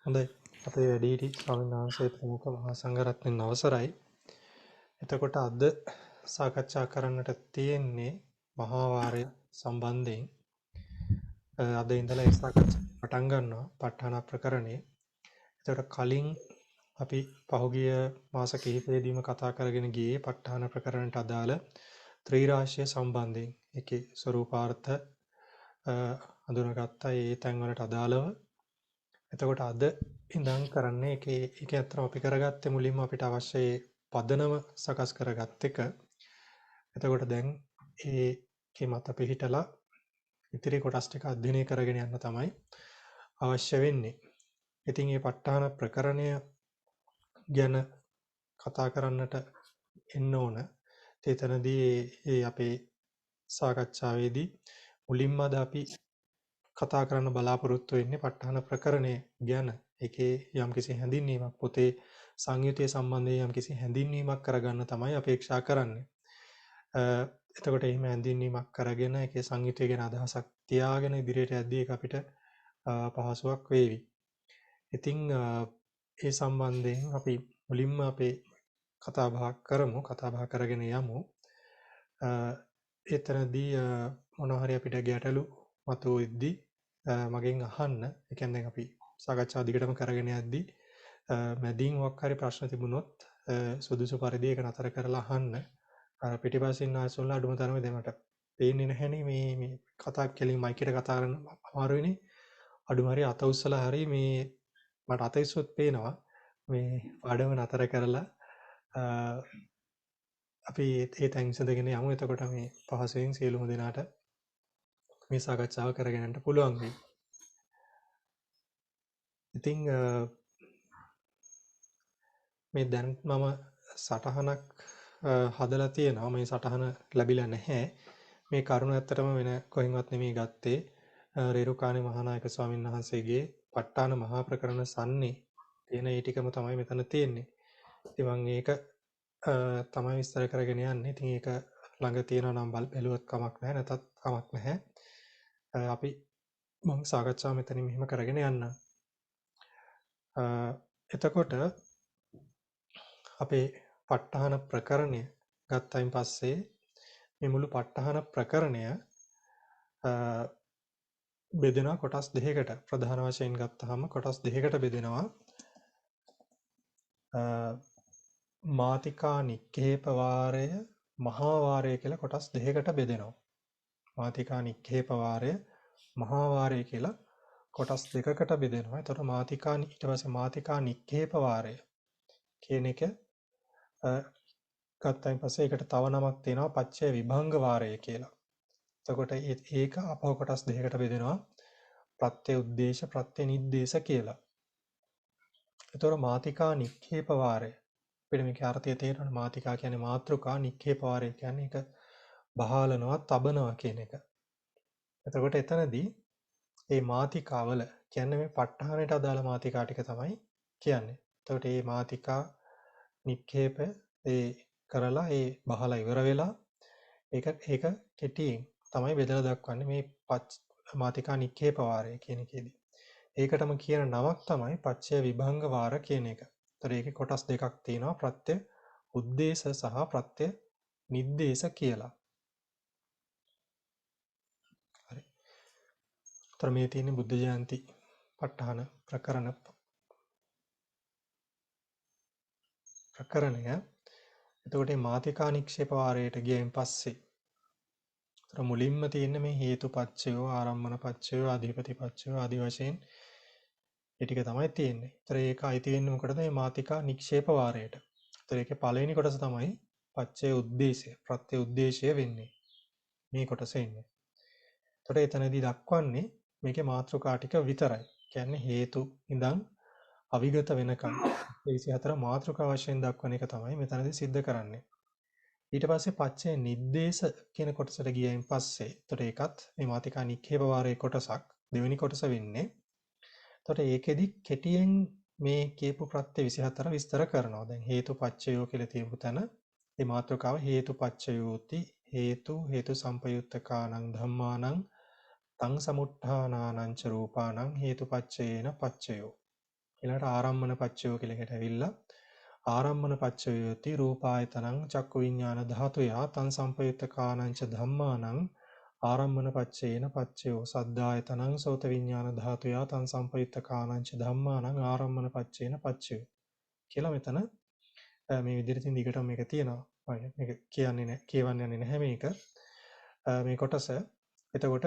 හොඳයි. අපේ වැඩිහිටි ස්වාමීන් වහන්සේ ප්‍රමුඛ මහා සංඝරත්නයන් අවසරයි. එතකොට අද සාකච්ඡා කරන්නට තියෙන්නේ මහා වාරය සම්බන්ධයෙන්. අද ඉඳලා ඒ සාකච්ඡා පටන් ගන්නවා ප ဋ ාණ ප්‍රකරණේ. එතකොට කලින් අපි පහුගිය මාස කිහිපෙදීම කතා කරගෙන ගියේ ප ဋ ාණ ප්‍රකරණයට අදාළ ත්‍රිරාශිය සම්බන්ධයෙන්. ඒකේ ස්වරූපාර්ථ අඳුනගත්තා ඒ තැන්වලට අදාළව. එතකොට අද ඉඳන් කරන්නේ ඒක ඇත්තටම අපි කරගත්තේ මුලින්ම අපිට අවශ්‍ය පදනම සකස් කරගත්ත එක. එතකොට දැන් ඒකේ මත පිහිටලා ඉතිරි කොටස් ටික අධ්‍යයනය කරගෙන යන්න තමයි අවශ්‍ය වෙන්නේ. ඉතින් මේ ප ဋ ාණ ප්‍රකරණය ගැන කතා කරන්නට එන්න ඕන. එතනදී ඒ අපේ සාකච්ඡාවේදී මුලින්ම අද අපි කතා කරන්න බලාපොරොත්තු වෙන්නේ ප ဋ ාණ ප්‍රකරණය ගැන. ඒකේ යම්කිසි හැඳින්වීමක් පොතේ සංයුතිය සම්බන්ධයෙන් යම්කිසි හැඳින්වීමක් කරගන්න තමයි අපේක්ෂා කරන්නේ. එතකොට එහෙම හැඳින්වීමක් කරගෙන ඒකේ සංයුතිය ගැන අදහසක් තියාගෙන ඉදිරියට යද්දී ඒක අපිට පහසුවක් වේවි. ඉතින් ඒ සම්බන්ධයෙන් අපි මුලින්ම අපේ කතා බහ කරගෙන යමු. එතනදී මොනවා හරි අපිට ගැටලු මතුවෙද්දී මගෙන් අහන්න. ඒ කියන්නේ අපි සාකච්ඡා දිගටම කරගෙන යද්දී මැදින් මොකක් හරි ප්‍රශ්න තිබුණොත් සුදුසු පරිදි ඒක නතර කරලා අහන්න. පිටිපස්සින් ආයසොල්ලා අඩුම තරමේ දෙමට පේන්නේ නැහැනේ මේ කතා කෙලින් මයික් එකට කතා කරන අමාරු වෙන්නේ. අඩුම හරි අත උස්සලා හරි මේ මට අත ඉස්සොත් පේනවා මේ පාඩම නතර කරලා අපි ඒ තැන් ඉඳගෙන යමු. එතකොට මේ පහසුවෙන් සියලුම දෙනාට මේ සාකච්ඡාව කරගෙන යන්න පුළුවන් වෙයි. ඉතින් මේ දැන් මම සටහනක් හදලා තියෙනවා. මේ සටහන ලැබිලා නැහැ. මේ කරුණ ඇත්තටම වෙන කොහෙන්වත් නෙමෙයි ගත්තේ. රේරුකාණේ මහානායක ස්වාමීන් වහන්සේගේ ප ဋ ාණ මහා ප්‍රකරණ සම්නේ තියෙන ඒ ටිකම තමයි මෙතන තියෙන්නේ. ඉතින් මම ඒක තමයි විස්තර කරගෙන යන්නේ. ඉතින් ඒක ළඟ තියෙනවා නම් බැලුවත් කමක් නැහැ. නැතත් කමක් නැහැ. අපි මම සාකච්ඡාව මෙතනින් මෙහෙම කරගෙන යන්න. එතකොට අපේ ප ဋ ාණ ප්‍රකරණය ගත්තයින් පස්සේ මේ මුළු ප ဋ ාණ ප්‍රකරණය බෙදෙනවා කොටස් දෙකකට. ප්‍රධාන වශයෙන් ගත්තාම කොටස් දෙකකට බෙදෙනවා. මාතිකා නික්ඛේප වාරය, මහා වාරය කියලා කොටස් දෙකකට බෙදෙනවා. මාතිකා නික්ඛේප වාරය, මහා වාරය කියලා කොටස් දෙකකට බෙදෙනවා. එතකොට මාතිකා ඊට පස්සේ මාතිකා නික්ඛේප වාරය කියන එක ගත්තයින් පස්සේ ඒකට තව නමක් තියෙනවා පච්චය විභංග වාරය කියලා. එතකොට ඒක අපව කොටස් දෙකකට බෙදෙනවා. ප්‍රත්‍ය උද්දේශ ප්‍රත්‍ය නිද්දේශ කියලා. එතකොට මාතිකා නික්ඛේප වාරය අපිට මේකේ අර්ථය තේරෙනවා. මාතිකා කියන්නේ මාත්‍රිකා, නික්ඛේප වාරය කියන්නේ ඒක බහාලනවා, තබනවා කියන එක. එතකොට එතනදී මේ මාතිකාවල කියන්නේ මේ ප ဋ ාණයට අදාළ මාතිකා ටික තමයි කියන්නේ. එතකොට මේ මාතිකා නික්ඛේප ඒ කරලා ඒ බහලා ඉවර වෙලා ඒක කෙටියෙන් තමයි බෙදලා දක්වන්නේ මේ මාතිකා නික්ඛේප වාරය කියන එකේදී. ඒකටම කියන නමක් තමයි පච්චය විභංග වාර කියන එක. ඒතර ඒකේ කොටස් දෙකක් තියෙනවා ප්‍රත්‍ය උද්දේශ සහ ප්‍රත්‍ය නිද්දේශ කියලා. හරි. ඒතර මේ තියෙන්නේ බුද්ධ ජයන්ති ප ဋ ාණ ප්‍රකරණය. එතකොට මේ මාතිකා නික්ෂේප වාරයට ගියයින් පස්සේ ඒතර මුලින්ම තියෙන්නේ මේ හේතුපච්චයෝ, ආරම්මන පච්චයෝ, අධිපති පච්චයෝ ආදී වශයෙන් ඒ ටික තමයි තියෙන්නේ. ඒතර ඒක අයිති වෙන්නේ මොකටද? මේ මාතිකා නික්ෂේප වාරයට. ඒතර ඒකේ පළවෙනි කොටස තමයි පච්චේ උද්දේශය, ප්‍රත්‍ය උද්දේශය වෙන්නේ. මේ කොටසේ ඉන්නේ. ඒතර එතනදී දක්වන්නේ මේකේ මාත්‍රිකා ටික විතරයි. කියන්නේ හේතු ඉඳන් අවිගත වෙනකන් 24 මාත්‍රිකා වශයෙන් දක්වන එක තමයි මෙතනදී सिद्ध කරන්නේ. ඊට පස්සේ පච්චේ නිද්දේශ කියන කොටසට ගියයින් පස්සේ එතකොට ඒකත් මේ මාතිකා නික්ඛේප වාරයේ කොටසක් දෙවෙනි කොටස වෙන්නේ. එතකොට ඒකෙදි කෙටියෙන් මේ කියපු ප්‍රත්‍ය 24 විස්තර කරනවා. දැන් හේතුපච්චයෝ කියලා තියපු තැන මේ මාතෘකාව හේතුපච්චයෝති හේතු සම්පයුත්තකානං ධම්මානං තං සමුට්ඨානානං ච රූපානං හේතුපච්චයේන පච්චයෝ. ඊළඟට ආරම්මන පච්චයෝ කියලා එකට ඇවිල්ලා ආරම්මන පච්චයෝති රූපායතනං චක්කු විඤ්ඤාණ ධාතුයා තං සම්පයුත්ත කානංච ධම්මානං ආරම්මන පච්චේන පච්චයෝ සද්ධායතනං සෝත විඤ්ඤාණ ධාතුයා තං සම්පයුත්ත කානංච ධම්මානං ආරම්මන පච්චේන පච්චයෝ කියලා මෙතන මේ විදිහට ඉතින් දිගටම මේක තියෙනවා. මේක කියන්නේ නැහැ, කියවන්න යන්නේ නැහැ මේක. මේ කොටස. එතකොට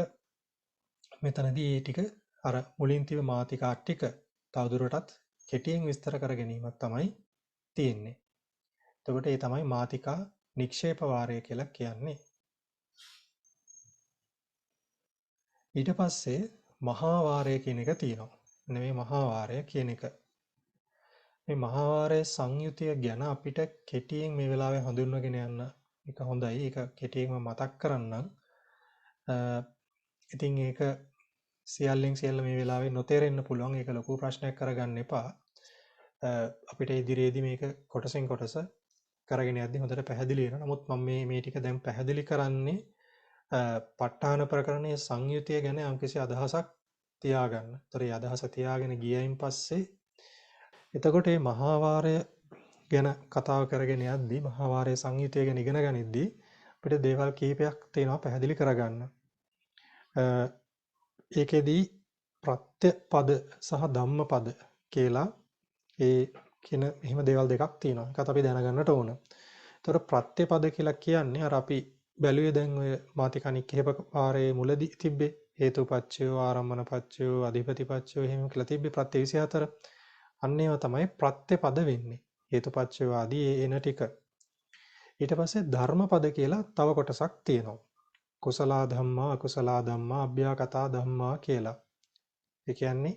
මෙතනදී මේ ටික අර මුලින් තිබ්බ මාතිකා ටික තවදුරටත් කෙටියෙන් විස්තර කර ගැනීමක් තමයි තියෙන්නේ. එතකොට ඒ තමයි මාතිකා නික්ෂේප වාරය කියලා කියන්නේ. ඊට පස්සේ මහා වාරය කියන එක තියෙනවා. මේ මහා වාරය කියන එක. මේ මහා වාරයේ සංයුතිය ගැන අපිට කෙටියෙන් මේ වෙලාවේ හඳුන්වගෙන යන්න එක හොඳයි. ඒක කෙටියෙන්ම මතක් කරන්නම්. ඉතින් ඒක සියල්ලෙන් සියල්ල මේ වෙලාවේ නොතේරෙන්න පුළුවන්. ඒක ලොකු ප්‍රශ්නයක් කරගන්න එපා. අපිට ඉදිරියේදී මේක කොටසෙන් කොටස කරගෙන යද්දී හොඳට පැහැදිලි වෙනවා. නමුත් මම මේ ටික දැන් පැහැදිලි කරන්නේ ප ဋ ාණ ප්‍රකරණයේ සංයුතිය ගැන යම්කිසි අදහසක් තියාගන්න. ඒතර ඒ අදහස තියාගෙන ගියයින් පස්සේ එතකොට මේ මහා වාරය ගැන කතාව කරගෙන යද්දී මහා වාරයේ සංයුතිය ගැන ඉගෙන ගනිද්දී අපිට දේවල් කීපයක් තියෙනවා පැහැදිලි කරගන්න. ඒකෙදී ප්‍රත්‍ය පද සහ ධම්ම පද කියලා ඒ කියන එහෙම දේවල් දෙකක් තියෙනවා. ඒකත් අපි දැනගන්නට ඕන. ඒතකොට ප්‍රත්‍ය පද කියලා කියන්නේ අර අපි බැලුවේ දැන් ඔය මාතිකා නික්කේප වාරයේ මුලදී තිබ්බේ හේතුපච්චයෝ ආරම්මන පච්චයෝ අධිපති පච්චයෝ එහෙම කියලා තිබ්බේ ප්‍රත්‍ය 24. අන්න ඒවා තමයි ප්‍රත්‍ය පද වෙන්නේ. හේතුපච්චයෝ ආදී එන ටික. ඊට පස්සේ ධර්මපද කියලා තව කොටසක් තියෙනවා. කුසල ධම්මා අකුසල ධම්මා අභ්‍යාකතා ධම්මා කියලා. ඒ කියන්නේ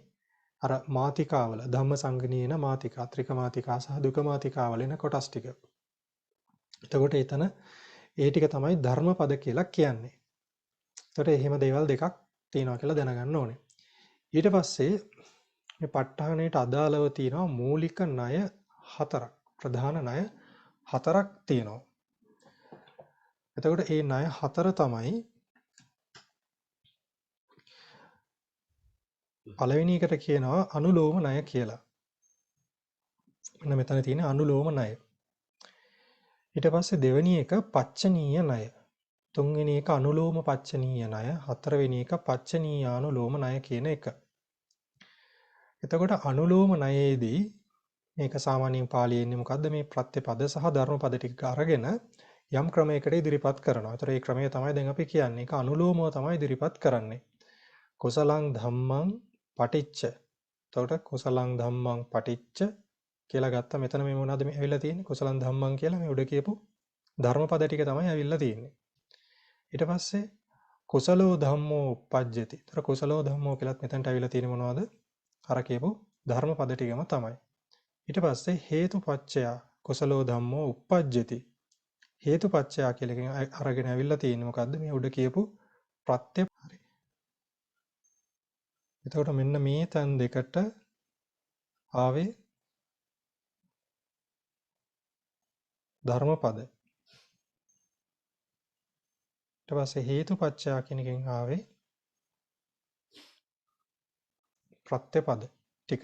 අර මාතිකාවල ධම්ම සංගණීන මාතිකා ත්‍රික මාතිකා සහ දුක මාතිකාවල එන කොටස් ටික. එතකොට එතන ඒ ටික තමයි ධර්මපද කියලා කියන්නේ. එතකොට එහෙම දේවල් දෙකක් තියෙනවා කියලා දැනගන්න ඕනේ. ඊට පස්සේ මේ ප ဋ ාණයට අදාළව තියෙනවා මූලික ණය හතරක්. ප්‍රධාන ණය හතරක් තියෙනවා. එතකොට මේ ණය හතර තමයි පළවෙනි එකට කියනවා අනුලෝම ණය කියලා. මෙන්න මෙතන තියෙන අනුලෝම ණය. ඊට පස්සේ දෙවෙනි එක පච්චනීය ණය. තුන්වෙනි එක අනුලෝම පච්චනීය ණය. හතරවෙනි එක පච්චනීයානුලෝම ණය කියන එක. එතකොට අනුලෝම ණයේදී මේක සාමාන්‍යයෙන් පාළියේ ඉන්නේ මොකද්ද මේ ප්‍රත්‍යපද සහ ධර්මපද ටික අරගෙන යම් ක්‍රමයකට ඉදිරිපත් කරනවා. ඒතර ඒ ක්‍රමය තමයි දැන් අපි කියන්නේ. ඒක අනුලෝමව තමයි ඉදිරිපත් කරන්නේ. කුසලං ධම්මං පටිච්ච. එතකොට කුසලං ධම්මං පටිච්ච කියලා ගත්ත මෙතන මේ මොනවද මේ ඇවිල්ලා තියෙන්නේ? කුසලං ධම්මං කියලා මේ උඩ කියපු ධර්මපද ටික තමයි ඇවිල්ලා තියෙන්නේ. ඊට පස්සේ කුසලෝ ධම්මෝ uppajjati. ඒතර කුසලෝ ධම්මෝ කියලාත් මෙතනට ඇවිල්ලා තියෙන්නේ මොනවද? අර කියපු ධර්මපද ටිකම තමයි. ඊට පස්සේ හේතුපච්චය කුසලෝ ධම්මෝ uppajjati. හේතුපච්චය කියලා අරගෙන ඇවිල්ලා තියෙන්නේ මොකද්ද? මේ උඩ කියපු ප්‍රත්‍ය. හරි. එතකොට මෙන්න මේ තැන් දෙකට ආවේ ධර්මපද. ඊට පස්සේ හේතුපච්චය කියන එකෙන් ආවේ ප්‍රත්‍යපද ටික.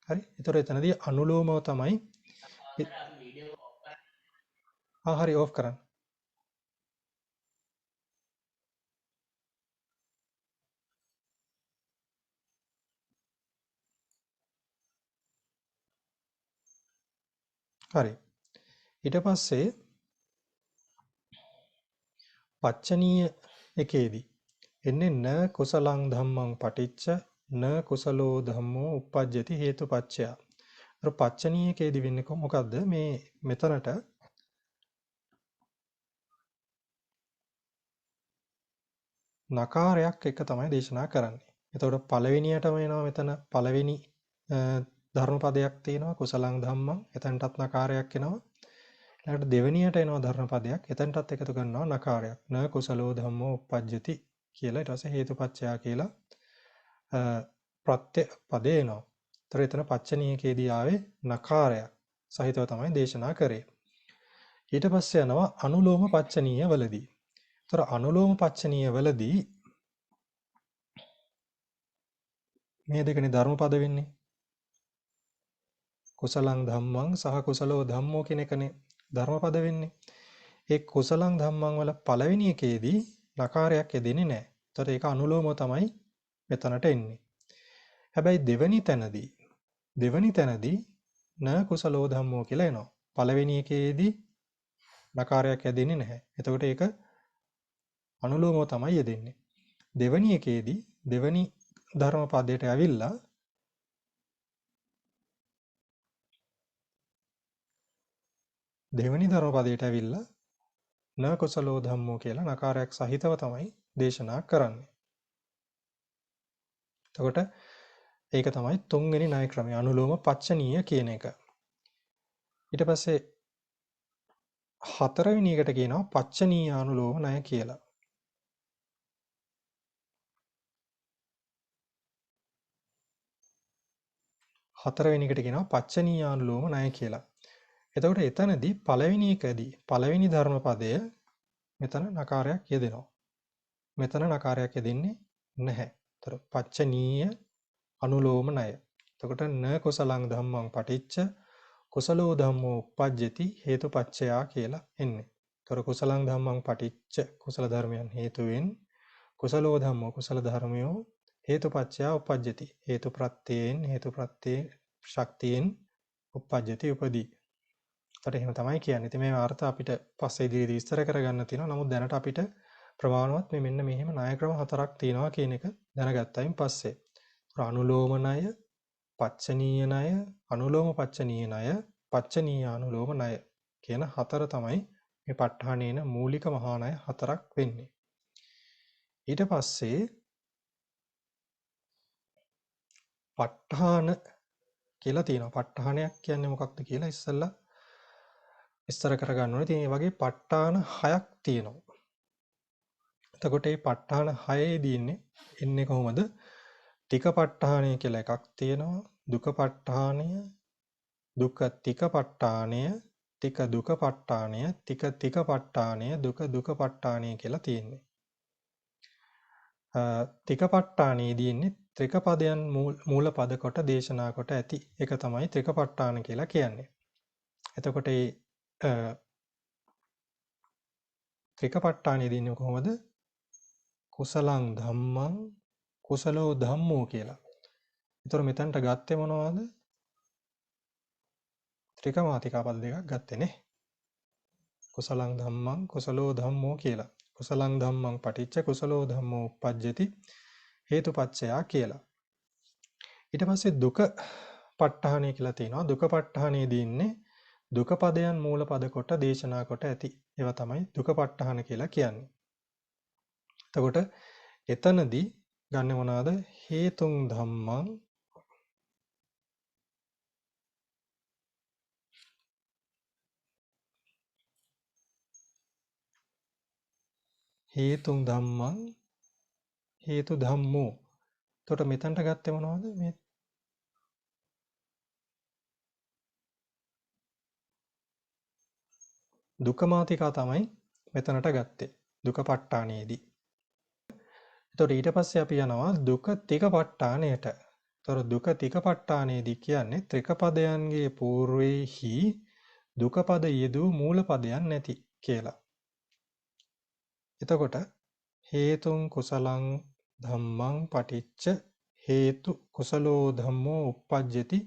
හරි. ඒතර එතනදී අනුලෝමව තමයි හරි ඕෆ් කරන්න. හරි. ඊට පස්සේ පච්චනීය එකේදී එන්නේ න කුසලං ධම්මං පටිච්ච න කුසලෝ ධම්මෝ uppajjati හේතුපච්චය. අර පච්චනීය එකේදී වෙන්නේ මොකද්ද? මේ මෙතනට නකාරයක් එක තමයි දේශනා කරන්නේ. එතකොට පළවෙනියටම එනවා මෙතන පළවෙනි ධර්මපදයක් තියෙනවා කුසලං ධම්මං. එතනටත් නකාරයක් එනවා. ඊළඟට දෙවෙනියට එනවා ධර්මපදයක්. එතනටත් එකතු කරනවා නකාරයක්. න කුසලෝ ධම්මෝ uppajjati කියලා ඊට පස්සේ හේතුපච්චය කියලා ප්‍රත්‍ය පදේ එනවා. ඒතර එතන පච්චනීයකේදී ආවේ නකාරයක් සහිතව තමයි දේශනා කරේ. ඊට පස්සේ යනවා අනුලෝම පච්චනීය වලදී. ඒතර අනුලෝම පච්චනීය වලදී මේ දෙකනේ ධර්මපද වෙන්නේ. කුසලං ධම්මං සහ කුසලෝ ධම්මෝ කියන එකනේ ධර්මපද වෙන්නේ. ඒ කුසලං ධම්මං වල පළවෙනි එකේදී නකාරයක් යෙදෙන්නේ නැහැ. ඒතර ඒක අනුලෝමව තමයි මෙතනට එන්නේ. හැබැයි දෙවනි තැනදී න කුසලෝ ධම්මෝ කියලා එනවා. පළවෙනි එකේදී නකාරයක් යෙදෙන්නේ නැහැ. එතකොට ඒක අනුලෝමව තමයි යෙදෙන්නේ. දෙවනි එකේදී දෙවනි ධර්මපදයට ඇවිල්ලා දෙවනි ධර්මපදයට ඇවිල්ලා න කුසලෝ ධම්මෝ කියලා නකාරයක් සහිතව තමයි දේශනා කරන්නේ. එතකොට ඒක තමයි තුන්වෙනි ණය ක්‍රමය අනුලෝම පච්චනීය කියන එක. ඊට පස්සේ හතරවෙනි එකට කියනවා පච්චනීය අනුලෝම ණය කියලා. හතරවෙනි එකට කියනවා පච්චනීය අනුලෝම ණය කියලා. එතකොට එතනදී පළවෙනි එකදී පළවෙනි ධර්මපදය මෙතන නකාරයක් යෙදෙනවා. මෙතන නකාරයක් යෙදෙන්නේ නැහැ. ඒතර පච්චනීය අනුලෝම ණය. එතකොට න කුසලං ධම්මං පටිච්ච කුසලෝ ධම්මෝ uppajjati හේතුපච්චයා කියලා එන්නේ. ඒතර කුසලං ධම්මං පටිච්ච කුසල ධර්මයන් හේතුවෙන් කුසලෝ ධම්මෝ කුසල ධර්මයෝ හේතුපච්චයා uppajjati හේතු ප්‍රත්‍යයෙන් ශක්තියෙන් uppajjati උපදී. ඒතර එහෙම තමයි කියන්නේ. ඉතින් මේ අර්ථ අපිට පස්සේ ඉදිරියේදී විස්තර කරගන්න තියෙනවා. නමුත් දැනට අපිට ප්‍රමාණවත් මෙන්න මෙහෙම ණය ක්‍රම හතරක් තියෙනවා කියන එක දැනගත්තයින් පස්සේ අනුලෝම ණය, පච්චනීය ණය, අනුලෝම පච්චනීය ණය, පච්චනීය අනුලෝම ණය කියන හතර තමයි මේ ප ဋ ාණේන මූලික මහා ණය හතරක් වෙන්නේ. ඊට පස්සේ ප ဋ ාණ කියලා තියෙනවා. ප ဋ ාණයක් කියන්නේ මොකක්ද කියලා ඉස්සෙල්ලා විස්තර කරගන්න ඕනේ. ඉතින් මේ වගේ ප ဋ ාණ 6ක් තියෙනවා. එතකොට මේ ප ဋ ාණ 6ේදී ඉන්නේ කොහොමද? තික ප ဋ ාණය කියලා එකක් තියෙනවා. දුක ප ဋ ාණය, දුක තික ප ဋ ාණය, තික දුක ප ဋ ාණය, තික තික ප ဋ ාණය, දුක දුක ප ဋ ාණය කියලා තියෙන්නේ. තික ප ဋ ාණයේදී ඉන්නේ ත්‍රික පදයන් මූල පද කොට දේශනා කොට ඇති එක තමයි ත්‍රික ප ဋ ාණ කියලා කියන්නේ. එතකොට මේ ත්‍රික ප ဋ ාණයේදී ඉන්නේ කොහොමද? කුසලං ධම්මං කුසලෝ ධම්මෝ කියලා. ඒතර මෙතනට ගත්තේ මොනවද? ත්‍රික මාතිකා පද දෙකක් ගත්තේ නේ. කුසලං ධම්මං කුසලෝ ධම්මෝ කියලා. කුසලං ධම්මං පටිච්ච කුසලෝ ධම්මෝ uppajjati හේතුපච්චයා කියලා. ඊට පස්සේ දුක ප ဋ ාණය කියලා තියෙනවා. දුක ප ဋ ාණයේදී ඉන්නේ දුක පදයන් මූල පද කොට දේශනා කොට ඇති. ඒවා තමයි දුක ප ဋ ාණ කියලා කියන්නේ. එතකොට එතනදී ගන්න මොනවාද? හේතුං ධම්මං හේතුං ධම්මං හේතු ධම්මෝ. එතකොට මෙතනට ගත්තේ මොනවද? මේ දුක මාතිකා තමයි මෙතනට ගත්තේ. දුක ප ဋ ාණයේදී. එතකොට ඊට පස්සේ අපි යනවා දුක තික ප ဋ ාණයට. එතකොට දුක තික ප ဋ ාණයේදී කියන්නේ ත්‍රික පදයන්ගේ పూర్වෙහි දුක පද යෙදූ මූල පදයන් නැති කියලා. එතකොට හේතුං කුසලං ධම්මං පටිච්ච හේතු කුසලෝ ධම්මෝ uppajjati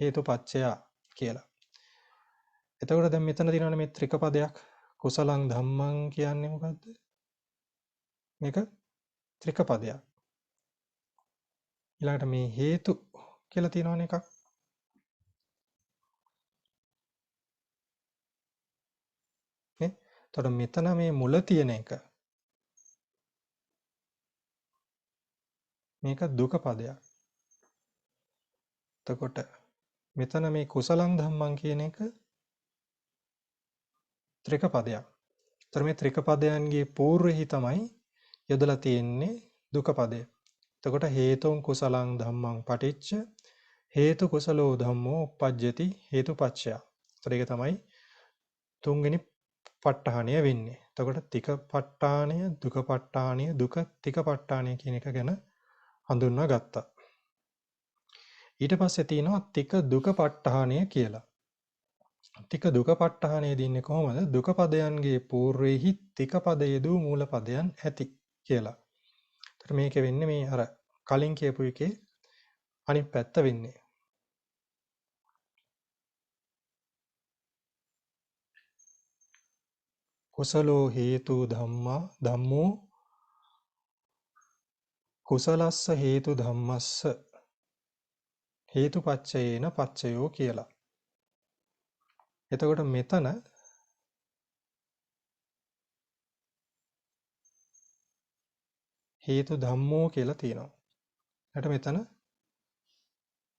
හේතුපච්චයා කියලා. එතකොට දැන් මෙතන තියෙනවානේ මේ ත්‍රික පදයක්. කුසලං ධම්මං කියන්නේ මොකද්ද? මේක ත්‍රික පදයක්. ඊළඟට මේ හේතු කියලා තියෙනවනේ එකක්. නේ? එතකොට මෙතන මේ මුල තියෙන එක මේක දුක පදයක්. එතකොට මෙතන මේ කුසලං ධම්මං කියන එක ත්‍රික පදයක්. ඒතර මේ ත්‍රික පදයන්ගේ పూర్වෙහි තමයි යොදලා තියෙන්නේ දුක පදය. එතකොට හේතුං කුසලං ධම්මං පටිච්ච හේතු කුසලෝ ධම්මෝ uppajjati හේතුපච්චය. ඒතර ඒක තමයි තුන්වෙනි ප ဋ ාණය වෙන්නේ. එතකොට තික ප ဋ ාණය, දුක ප ဋ ාණය, දුක තික ප ဋ ාණය කියන එක ගැන හඳුන්වා ගත්තා. ඊට පස්සේ තියෙනවා තික දුක ප ဋ ාණය කියලා. තික දුක ප ဋ ාණය දින්නේ කොහොමද? දුක පදයන්ගේ పూర్වෙහි තික පද යෙදූ මූල පදයන් ඇති කියලා. ඒතර මේකේ වෙන්නේ මේ අර කලින් කියපු එකේ අනිත් පැත්ත වෙන්නේ. කුසලෝ හේතු ධම්මා ධම්මෝ කුසලස්ස හේතු ධම්මස්ස හේතුපච්චයේන පච්චයෝ කියලා. එතකොට මෙතන හේතු ධම්මෝ කියලා තියෙනවා. ඊට මෙතන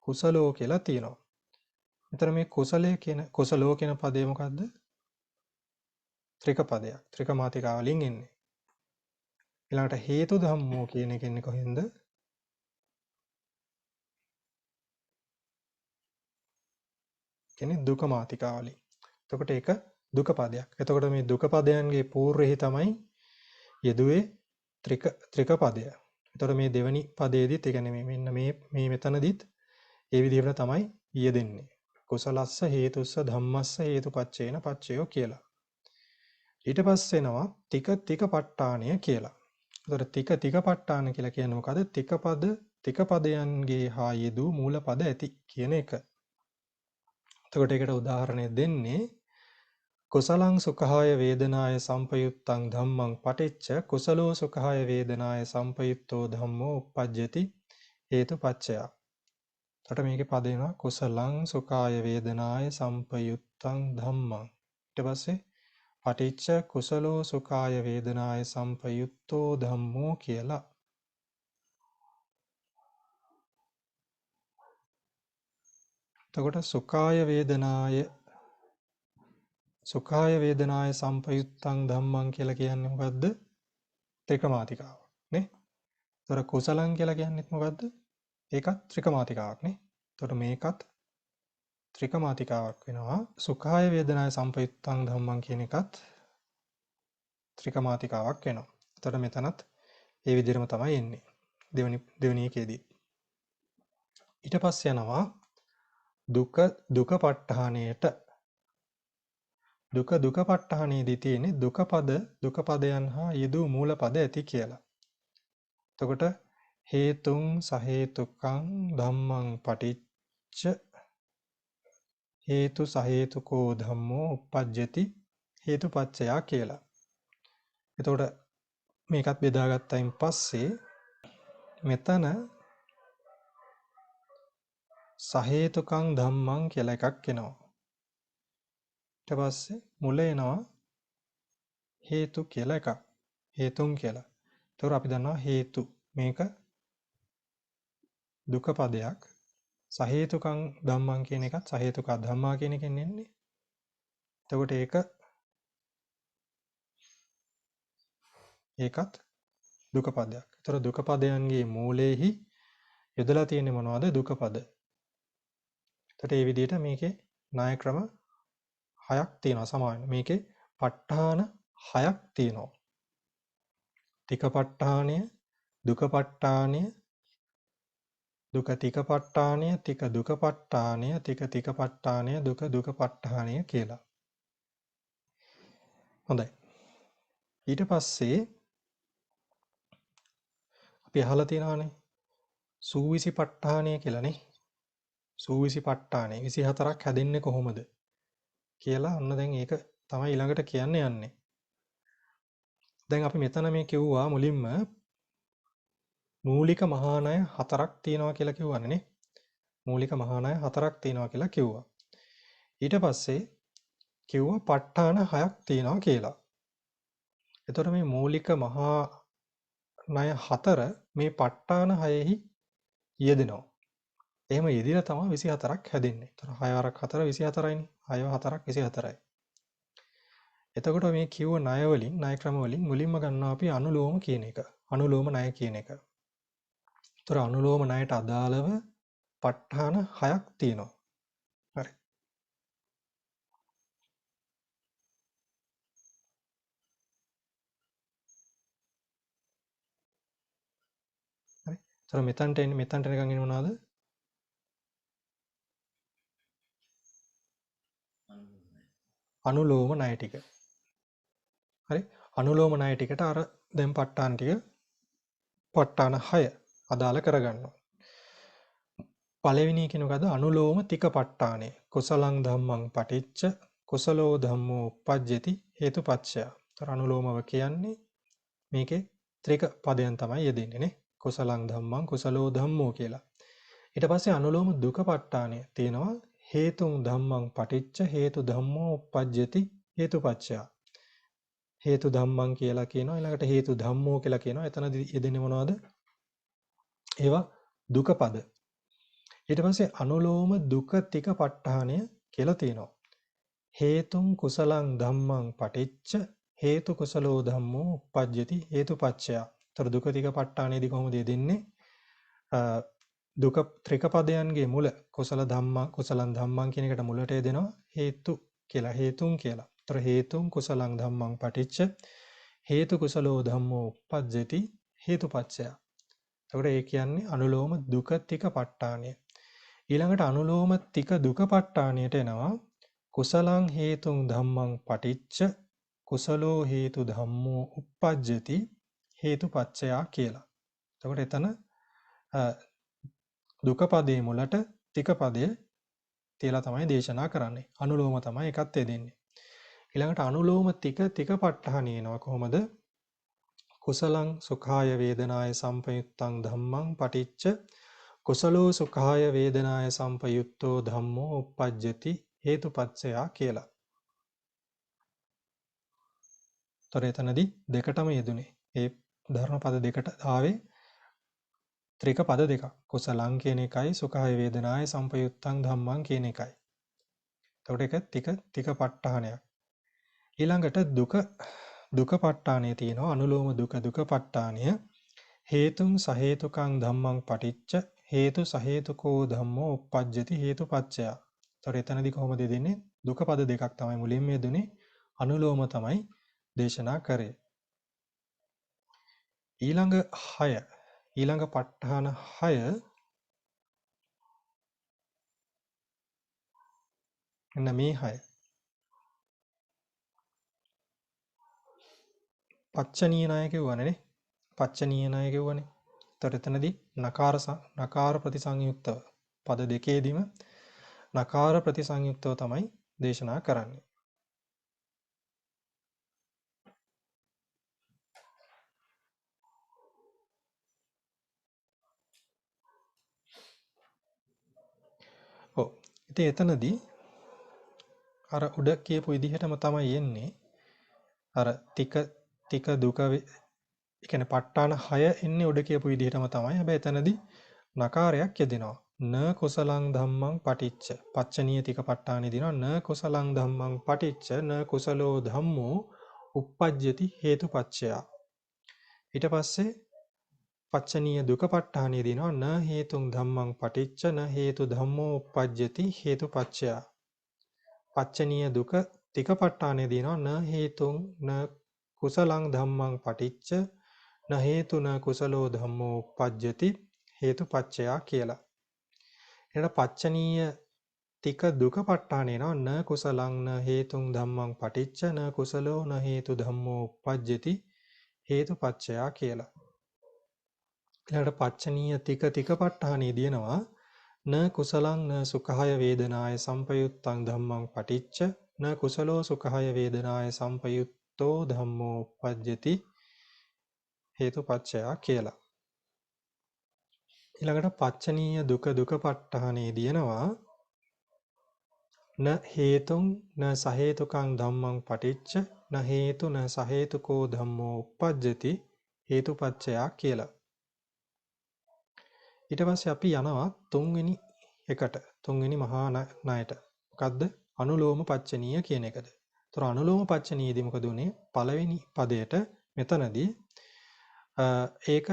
කුසලෝ කියලා තියෙනවා. මෙතන මේ කුසලයේ කියන කුසලෝ කියන පදේ මොකද්ද? ත්‍රික පදයක්. ත්‍රික මාතිකාවලින් එන්නේ. ඊළඟට හේතු ධම්මෝ කියන එක එන්නේ කොහෙන්ද? කියන්නේ දුක මාතිකාවලින්. එතකොට ඒක දුක පදයක්. එතකොට මේ දුක පදයන්ගේ పూర్වෙහි තමයි යෙදුවේ ත්‍රික පදය. එතකොට මේ දෙවනි පදයේදීත් ඒ කියන්නේ මෙන්න මේ මෙතනදීත් ඒ විදිහට තමයි යෙදෙන්නේ. කුසලස්ස හේතුස්ස ධම්මස්ස හේතුපච්චේන පච්චයෝ කියලා. ඊට පස්සේ එනවා තික ප ဋ ාණය කියලා. එතකොට තික ප ဋ ාණ කියලා කියන්නේ මොකද? තික පදයන්ගේ හා යෙදූ මූල පද ඇති කියන එක. එතකොට ඒකට උදාහරණය දෙන්නේ කුසලං සුඛාය වේදනාය සම්පයුත්තං ධම්මං පටිච්ච කුසලෝ සුඛාය වේදනාය සම්පයුත්තෝ ධම්මෝ uppajjati හේතුපච්චය. එතකොට මේකේ පද වෙනවා කුසලං සුඛාය වේදනාය සම්පයුත්තං ධම්මං. ඊට පස්සේ පටිච්ච කුසලෝ සුඛාය වේදනාය සම්පයුත්තෝ ධම්මෝ කියලා. එතකොට සුඛාය වේදනාය සම්පයුත්තං ධම්මං කියලා කියන්නේ මොකද්ද? ත්‍රිකමාතිකාව නේ. එතකොට කුසලං කියලා කියන්නේත් මොකද්ද? ඒකත් ත්‍රිකමාතිකාවක් නේ. එතකොට මේකත් ත්‍රිකමාතිකාවක් වෙනවා. සුඛාය වේදනාය සම්පයුත්තං ධම්මං කියන එකත් ත්‍රිකමාතිකාවක් වෙනවා. එතකොට මෙතනත් ඒ විදිහටම තමයි එන්නේ. දෙවෙනි එකේදී. ඊට පස්සේ යනවා දුක ප ဋ ාණයට. දුක ප ဋ ාණයේදී තියෙන්නේ දුක පදයන් හා යෙදූ මූල පද ඇති කියලා. එතකොට හේතුං සහේතුකං ධම්මං පටිච්ච හේතු සහේතුකෝ ධම්මෝ uppajjati හේතුපච්චයා කියලා. එතකොට මේකත් බෙදාගත්තයින් පස්සේ මෙතන සහේතුකං ධම්මං කියලා එකක් එනවා. ඊට පස්සේ මුල එනවා හේතු කියලා එකක්. හේතුන් කියලා. එතකොට අපි දන්නවා හේතු මේක දුක පදයක්. සහේතුකං ධම්මං කියන එකත් සහේතුක ධම්මා කියන එකෙන් එන්නේ. එතකොට ඒකත් දුක පදයක්. එතකොට දුක පදයන්ගේ මූලයේහි යොදලා තියෙන්නේ මොනවද? දුක පද. එතකොට මේ විදිහට මේකේ ණය ක්‍රම 6ක් තියෙනවා සමාන. මේකේ ප ဋ ාණ 6ක් තියෙනවා. තික ප ဋ ාණය, දුක ප ဋ ාණය, දුක තික ප ဋ ාණය, තික දුක ප ဋ ාණය, තික ප ဋ ාණය, දුක ප ဋ ාණය කියලා. හොඳයි. ඊට පස්සේ අපි අහලා තියෙනවානේ සූවිසි ප ဋ ාණය කියලානේ. සූවිසි ප ဋ ාණය 24ක් හැදෙන්නේ කොහොමද කියලා අන්න දැන් ඒක තමයි ඊළඟට කියන්න යන්නේ. දැන් අපි මෙතන මේ කිව්වා මුලින්ම මූලික මහා ණය 4ක් තියෙනවා කියලා කිව්වනේ නේ. මූලික මහා ණය 4ක් තියෙනවා කියලා කිව්වා. ඊට පස්සේ කිව්වා ප ဋ ාණ 6ක් තියෙනවා කියලා. එතකොට මේ මූලික මහා ණය 4 මේ ප ဋ ාණ 6එහි යෙදෙනවා. එහෙම යෙදිලා තමයි 24ක් හැදෙන්නේ. එතකොට 6 වරක් 4 24යිනේ. 6 4ක් 24යි. එතකොට මේ කිව්ව ණය වලින් ණය ක්‍රම වලින් මුලින්ම ගන්නවා අපි අනුලෝම කියන එක. අනුලෝම ණය කියන එක. ඒතර අනුලෝම ණයට අදාළව ප ဋ ාණ 6ක් තියෙනවා. හරි. හරි. ඒතර මෙතනට එන්නේ මෙතනට නිකන් එන්නේ මොනවද? අනුලෝම ණය ටික. හරි? අනුලෝම ණය ටිකට අර දැන් ප ဋ ාණ ටික ප ဋ ාණ 6 අදාළ කරගන්නවා. පළවෙනි එක මොකද? අනුලෝම තික ප ဋ ාණේ. කුසලං ධම්මං පටිච්ච කුසලෝ ධම්මෝ uppajjati හේතුපච්චය. ତර අනුලෝමව කියන්නේ මේකේ ත්‍රික පදයන් තමයි යෙදෙන්නේ නේ. කුසලං ධම්මං කුසලෝ ධම්මෝ කියලා. ඊට පස්සේ අනුලෝම දුක ප ဋ ාණය තියෙනවා. හේතුං ධම්මං පටිච්ච හේතු ධම්මෝ uppajjati හේතුපච්චය. හේතු ධම්මං කියලා කියනවා. ඊළඟට හේතු ධම්මෝ කියලා කියනවා. එතනදී යෙදෙන්නේ මොනවද? ඒවා දුක පද. ඊට පස්සේ අනුලෝම දුක තික ප ဋ ාණය කියලා තියෙනවා. හේතුං කුසලං ධම්මං පටිච්ච හේතු කුසලෝ ධම්මෝ uppajjati හේතුපච්චය. ତර දුක තික ප ဋ ාණයේදී කොහොමද යෙදෙන්නේ? දුක ත්‍රික පදයන්ගේ මුල කුසල ධම්මං කුසලං ධම්මං කියන එකට මුලට යෙදෙනවා හේතු කියලා හේතුන් කියලා. ତර හේතුං කුසලං ධම්මං පටිච්ච හේතු කුසලෝ ධම්මෝ uppajjati හේතුපච්චය. එතකොට ඒ කියන්නේ අනුලෝම දුක තික ප ဋ ාණය. ඊළඟට අනුලෝම තික දුක ප ဋ ාණයට එනවා කුසලං හේතුං ධම්මං පටිච්ච කුසලෝ හේතු ධම්මෝ uppajjati හේතුපච්චය කියලා. එතකොට එතන දුක පදයේ මුලට තික පදය තියලා තමයි දේශනා කරන්නේ. අනුලෝම තමයි එකත් දෙන්නේ. ඊළඟට අනුලෝම තික තික ප ဋ ාණය එනවා කොහොමද? කුසලං සුඛාය වේදනාය සම්පයුත්තං ධම්මං පටිච්ච කුසලෝ සුඛාය වේදනාය සම්පයුත්තෝ ධම්මෝ uppajjati හේතුපච්චය කියලා. තොර එතනදී දෙකටම යෙදුනේ. ඒ ධර්මපද දෙකට ආවේ ත්‍රික පද දෙකක්. කුසලං කියන එකයි සුඛාය වේදනාය සම්පයුත්තං ධම්මං කියන එකයි. එතකොට ඒක තික ප ဋ ාණයක්. ඊළඟට දුක ප ဋ ාණය තියෙනවා. අනුලෝම දුක ප ဋ ාණය. හේතුං සහේතුකං ධම්මං පටිච්ච හේතු සහේතුකෝ ධම්මෝ uppajjati හේතුපච්චය. එතකොට එතනදී කොහොමද දෙන්නේ? දුක පද දෙකක් තමයි මුලින්ම යෙදුනේ. අනුලෝම තමයි දේශනා කරේ. ඊළඟ 6 ඊළඟ ප ဋ ාණ 6 එන්න මේ 6 පච්චනීය ණය කියවනේ නේ. පච්චනීය ණය කියවනේ. එතකොට එතනදී නකාර ප්‍රතිසංයුක්තව පද දෙකේදීම නකාර ප්‍රතිසංයුක්තව තමයි දේශනා කරන්නේ. ඔව්. ඉතින් එතනදී අර උඩ කියපු විදිහටම තමයි එන්නේ. අර තික දුක ඒ කියන්නේ ප ဋ ාණ 6 එන්නේ උඩ කියපු විදිහටම තමයි. හැබැයි එතනදී නකාරයක් යෙදෙනවා. න කුසලං ධම්මං පටිච්ච. පච්චනීය තික ප ဋ ාණේ දිනවා න කුසලං ධම්මං පටිච්ච න කුසලෝ ධම්මෝ uppajjati හේතුපච්චය. ඊට පස්සේ පච්චනීය දුක ප ဋ ාණේ දිනවා න හේතුං ධම්මං පටිච්ච න හේතු ධම්මෝ uppajjati හේතුපච්චය. පච්චනීය දුක තික ප ဋ ාණේ දිනවා න හේතුං න කුසලං ධම්මං පටිච්ච න හේතුන කුසලෝ ධම්මෝ uppajjati හේතුපච්චය කියලා. එතන පච්චනීය තික දුක ප ဋ ාණේ එනවා න කුසලං න හේතුං ධම්මං පටිච්ච න කුසලෝ න හේතු ධම්මෝ uppajjati හේතුපච්චය කියලා. ඊළඟට පච්චනීය තික ප ဋ ාණේ දිනනවා න කුසලං න සුඛාය වේදනාය සම්පයුත්තං ධම්මං පටිච්ච න කුසලෝ සුඛාය වේදනාය සම්පයුත්තෝ ධම්මෝ uppajjati හේතුපච්චය කියලා. ඊළඟට පච්චනීය දුක ප ဋ ාණේ දිනනවා න හේතුං න සහේතුකං ධම්මං පටිච්ච න හේතු න සහේතුකෝ ධම්මෝ uppajjati හේතුපච්චය කියලා. ඊට පස්සේ අපි යනවා තුන්වෙනි එකට. තුන්වෙනි මහා ණයට. මොකද්ද? අනුලෝම පච්චනීය කියන එකද. ඒතර අනුලෝම පච්චනීයදී මොකද උනේ? පළවෙනි පදයට මෙතනදී ඒක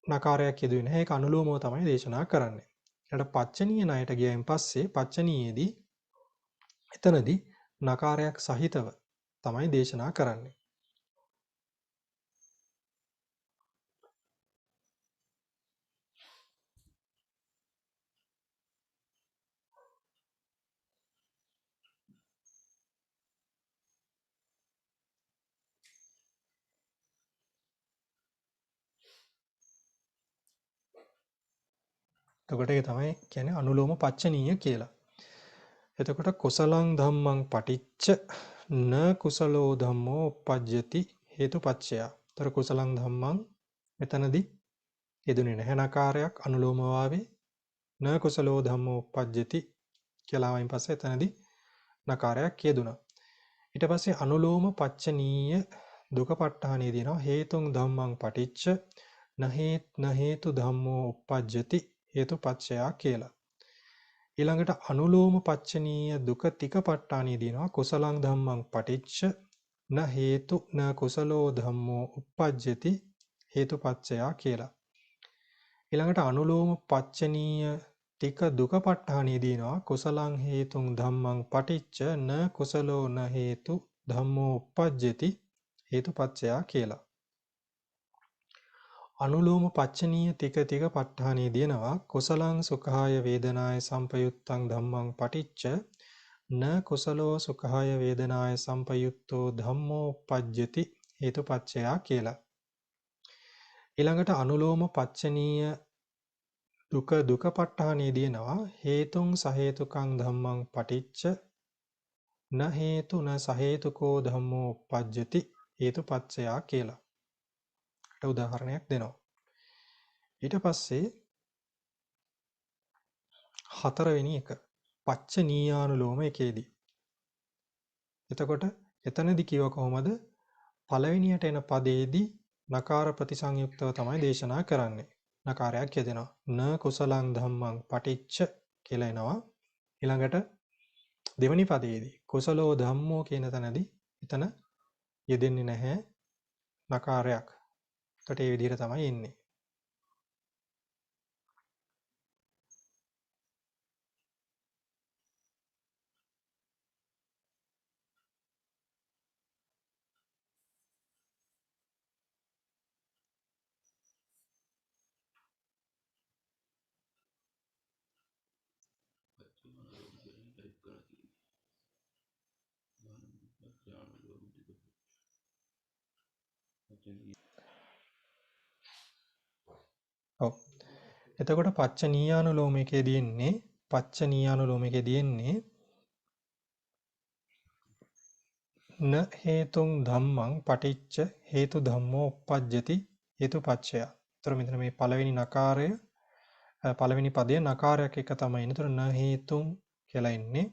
නකාරයක් යෙදුවේ නැහැ. ඒක අනුලෝමව තමයි දේශනා කරන්නේ. ඊට පච්චනීය ණයට ගියයින් පස්සේ පච්චනීයේදී එතනදී නකාරයක් සහිතව තමයි දේශනා කරන්නේ. එතකොට ඒක තමයි කියන්නේ අනුලෝම පච්චනීය කියලා. එතකොට කුසලං ධම්මං පටිච්ච න කුසලෝ ධම්මෝ uppajjati හේතුපච්චය. ତර කුසලං ධම්මං මෙතනදී යෙදුනේ නැහැ නකාරයක් අනුලෝම වාවේ න කුසලෝ ධම්මෝ uppajjati කියලා වයින් පස්සේ එතනදී නකාරයක් යෙදුණා. ඊට පස්සේ අනුලෝම පච්චනීය දුකපට්ඨානිය දිනවා හේතුං ධම්මං පටිච්ච න හේතු ධම්මෝ uppajjati හේතුපච්චයා කියලා. ඊළඟට අනුලෝම පච්චනීය දුක තිකපට්ඨානිය දිනවා කුසලං ධම්මං පටිච්ච න හේතු න කුසලෝ ධම්මෝ uppajjati හේතුපච්චයා කියලා. ඊළඟට අනුලෝම පච්චනීය තික දුකපට්ඨානිය දිනවා කුසලං හේතුං ධම්මං පටිච්ච න කුසලෝ න හේතු ධම්මෝ uppajjati හේතුපච්චයා කියලා. අනුලෝම පච්චනීය තික පට්ඨානිය දිනවා කුසලං සුඛාය වේදනාය සම්පයුත්තං ධම්මං පටිච්ච න කුසලෝ සුඛාය වේදනාය සම්පයුත්තෝ ධම්මෝ uppajjati හේතුපච්චයා කියලා. ඊළඟට අනුලෝම පච්චනීය දුකපට්ඨානිය දිනවා හේතුං සහේතුකං ධම්මං පටිච්ච න හේතු න සහේතුකෝ ධම්මෝ uppajjati හේතුපච්චයා කියලා. උදාහරණයක් දෙනවා. ඊට පස්සේ හතරවෙනි එක පච්චනීයානුලෝම එකේදී. එතකොට එතනදී කිව්ව කොහොමද? පළවෙනියට එන පදයේදී නකාර ප්‍රතිසංයුක්තව තමයි දේශනා කරන්නේ. නකාරයක් යෙදෙනවා. න කුසලං ධම්මං පටිච්ච කියලා එනවා. ඊළඟට දෙවනි පදයේදී කුසලෝ ධම්මෝ කියන තැනදී එතන යෙදෙන්නේ නැහැ නකාරයක්. එතකොට මේ විදිහට තමයි එන්නේ. ඔව්. එතකොට පච්චනීයානුලෝමයකදී එන්නේ න හේතුං ධම්මං පටිච්ච හේතු ධම්මෝ uppajjati හේතුපච්චය. ඒතර මෙතන මේ පළවෙනි නකාරය පළවෙනි පදයේ නකාරයක් එක තමයි එන්නේ. ඒතර න හේතුං කියලා එන්නේ.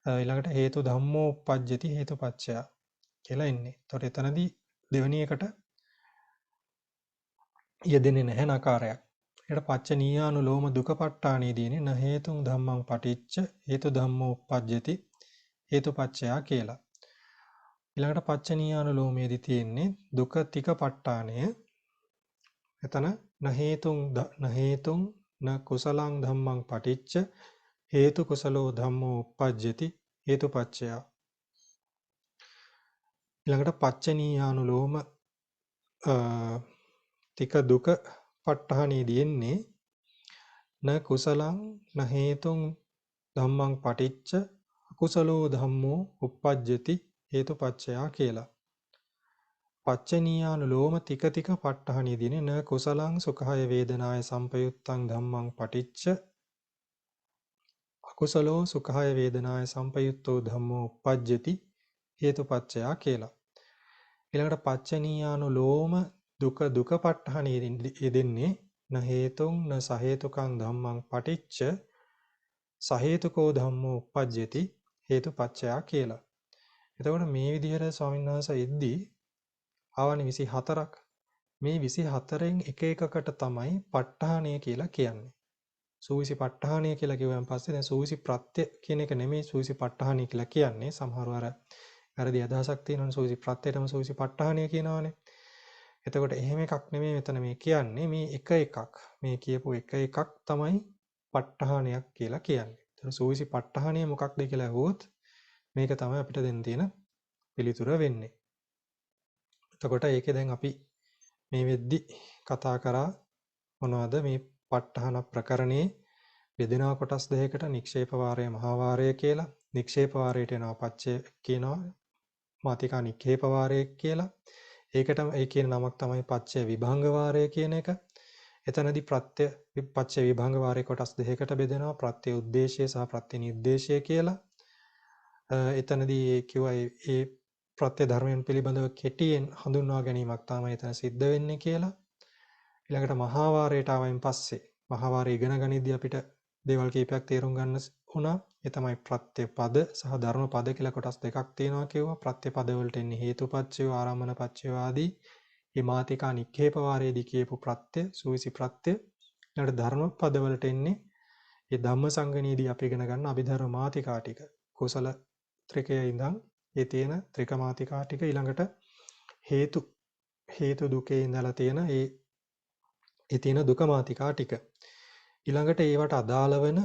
ඊළඟට හේතු ධම්මෝ uppajjati හේතුපච්චය කියලා එන්නේ. ඒතර එතනදී දෙවෙනි එකට යෙදෙන්නේ නැහැ නකාරයක්. ඊට පච්චනීයානුලෝම දුකපට්ඨානයේදීනේ න හේතුං ධම්මං පටිච්ච හේතු ධම්මෝ uppajjati හේතුපච්චය කියලා. ඊළඟට පච්චනීයානුලෝමයේදී තියෙන්නේ දුක තිකපට්ඨානය. එතන න හේතුං න කුසලං ධම්මං පටිච්ච හේතු කුසලෝ ධම්මෝ uppajjati හේතුපච්චය. ඊළඟට පච්චනීයානුලෝම තික දුක පට්ඨානයේදී එන්නේ න කුසලං න හේතුං ධම්මං පටිච්ච අකුසලෝ ධම්මෝ uppajjati හේතුපච්චය කියලා. පච්චනීයානුලෝම තික පට්ඨානයේදී න කුසලං සුඛාය වේදනාය සම්පයුත්තං ධම්මං පටිච්ච අකුසලෝ සුඛාය වේදනාය සම්පයුත්තෝ ධම්මෝ uppajjati හේතුපච්චය කියලා. ඊළඟට පච්චනීයානුලෝම දුක පට්ඨානයේදී දෙන්නේ න හේතුං න සහේතුකං ධම්මං පටිච්ච සහේතුකෝ ධම්මෝ uppajjati හේතුපච්චය කියලා. එතකොට මේ විදිහට ස්වාමීන් වහන්සේ ඉද්දී ආවනේ 24ක්. මේ 24න් එක එකකට තමයි ප ဋ ාණය කියලා කියන්නේ. සූවිසි ප ဋ ාණය කියලා කිව්වන් පස්සේ දැන් සූවිසි ප්‍රත්‍ය කියන එක නෙමෙයි සූවිසි ප ဋ ාණය කියලා කියන්නේ. සමහරව අර වැරදි අදහසක් තියෙනවනේ සූවිසි ප්‍රත්‍යයටම සූවිසි ප ဋ ාණය කියනවනේ. එතකොට එහෙම එකක් නෙමෙයි මෙතන මේ කියන්නේ. මේ එක එකක්. මේ කියපු එක එකක් තමයි ප ဋ ාණයක් කියලා කියන්නේ. ඒතර සූවිසි ප ဋ ාණය මොකක්ද කියලා අහුවොත් මේක තමයි අපිට දෙන්න තියෙන පිළිතුර වෙන්නේ. එතකොට ඒකේ දැන් අපි මේ වෙද්දි කතා කරා මොනවද මේ ප ဋ ාණ ප්‍රකරණේ බෙදෙනවා කොටස් දෙකකට නික්ෂේප වාරය මහා වාරය කියලා. නික්ෂේප වාරයට එනවා පච්චය කියනවා මාතිකා නික්ෂේප වාරය කියලා. ඒකටම ඒ කියන නමක් තමයි පච්චය විභංග වාරය කියන එක. එතනදී ප්‍රත්‍ය විපච්චය විභංග වාරයේ කොටස් දෙකකට බෙදෙනවා. ප්‍රත්‍ය උද්දේශය සහ ප්‍රත්‍ය නිර්දේශය කියලා. එතනදී කිව්වා ඒ ප්‍රත්‍ය ධර්මයන් පිළිබඳව කෙටියෙන් හඳුන්වා ගැනීමක් තමයි එතන සිද්ධ වෙන්නේ කියලා. ඊළඟට මහා වාරයට ආවයින් පස්සේ මහා වාරය ඉගෙන ගනිද්දී අපිට දේවල් කීපයක් තේරුම් ගන්න වුණා. ඒ තමයි ප්‍රත්‍ය පද සහ ධර්ම පද කියලා කොටස් දෙකක් තියෙනවා කිව්වා. ප්‍රත්‍ය පද වලට එන්නේ හේතුපත්චය, ආරම්මනපත්චය ආදී. මේ මාතිකා නික්ඛේප වාරයේදී කියපු ප්‍රත්‍ය, සූවිසි ප්‍රත්‍ය. ඊළඟට ධර්ම පද වලට එන්නේ මේ ධම්මසංගණීයදී අපි ඉගෙන ගන්න අභිධර්ම මාතිකා ටික. කුසල ත්‍රිකයේ ඉඳන් ඒ තියෙන ත්‍රික මාතිකා ටික ඊළඟට හේතු දුකේ ඉඳලා තියෙන ඒ තියෙන දුක මාතිකා ටික. ඊළඟට ඒවට අදාළ වෙන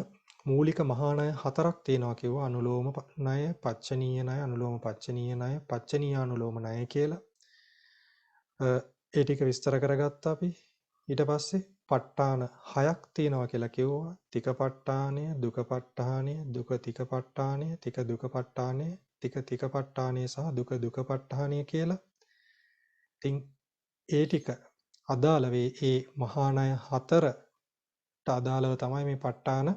මූලික මහා ණය හතරක් තියෙනවා කිව්වා. අනුලෝම ණය, පච්චනීය ණය, අනුලෝම පච්චනීය ණය, පච්චනීයානුලෝම ණය කියලා. ඒ ටික විස්තර කරගත්තා අපි. ඊට පස්සේ ප ဋ ාණ හයක් තියෙනවා කියලා කිව්වා. තික ප ဋ ාණය, දුක ප ဋ ාණය, දුක තික ප ဋ ාණය, තික දුක ප ဋ ාණය, තික තික ප ဋ ාණය සහ දුක දුක ප ဋ ාණය කියලා. ඉතින් ඒ ටික අදාළ වේ ඒ මහා ණය හතරට අදාළව තමයි මේ ප ဋ ාණ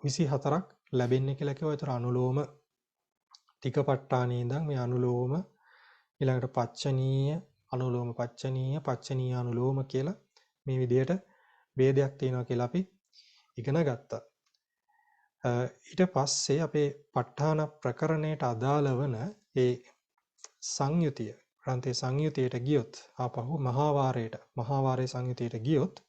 24ක් ලැබෙන්නේ කියලා කිව්වා. ඒතර අනුලෝම තික ප ဋ ාණේ ඉඳන් මේ අනුලෝම ඊළඟට පච්චනීය, අනුලෝම පච්චනීය, පච්චනීයානුලෝම කියලා මේ විදිහට ભેදයක් තියෙනවා කියලා අපි ඉගෙන ගත්තා. ඊට පස්සේ අපේ ප ဋ ාණ ප්‍රකරණයට අදාළ වන ඒ සංයුතිය, ග්‍රන්ථයේ සංයුතියට ගියොත් ආපහු මහා වාරයේ සංයුතියට ගියොත්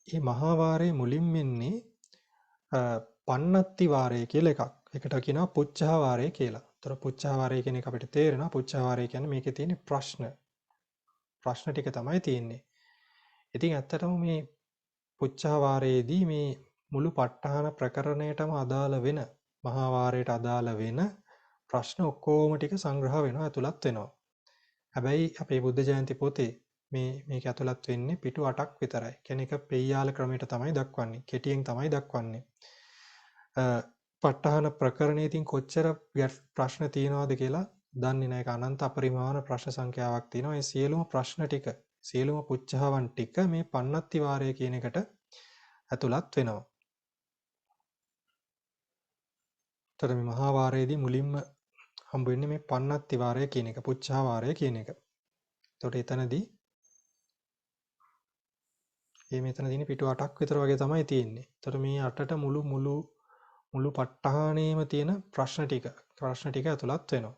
මේ මහා වාරයේ මුලින්ම එන්නේ පන්නත්ති වාරය කියලා එකක්. ඒකට කියනවා පුච්චහ වාරය කියලා. ඒතර පුච්චහ වාරය කියන එක අපිට තේරෙනවා. පුච්චහ වාරය කියන්නේ මේකේ තියෙන ප්‍රශ්න ටික තමයි තියෙන්නේ. ඉතින් ඇත්තටම මේ පුච්චහ වාරයේදී මේ මුළු ප ဋ ාණ ප්‍රකරණයටම අදාළ වෙන මහා වාරයට අදාළ වෙන ප්‍රශ්න ඔක්කොම ටික සංග්‍රහ වෙනවා, ඇතුළත් වෙනවා. හැබැයි අපේ බුද්ධ ජයන්ති පොතේ මේක ඇතුළත් වෙන්නේ පිටු 8ක් විතරයි. කියන්නේ ඒක පෙయ్యాల ක්‍රමයට තමයි දක්වන්නේ. කෙටියෙන් තමයි දක්වන්නේ. ප ဋ ාණ ප්‍රකරණයේ තින් කොච්චර ප්‍රශ්න තියෙනවද කියලා දන්නේ නැහැ. ඒක අනන්ත අපරිමාණ ප්‍රශ්න සංඛ්‍යාවක් තියෙනවා. ඒ සියලුම ප්‍රශ්න ටික, සියලුම පුච්චහවන් ටික මේ පන්නත්ති වාරය කියන එකට ඇතුළත් වෙනවා. තර මේ මහා වාරයේදී මුලින්ම හම්බ වෙන්නේ මේ පන්නත්ති වාරය කියන එක, පුච්චහ වාරය කියන එක. එතකොට එතනදී මෙතන තියෙන පිටු 8ක් විතර වගේ තමයි තියෙන්නේ. එතකොට මේ 8ට මුළු ප ဋ ාණේම තියෙන ප්‍රශ්න ටික ඇතුළත් වෙනවා.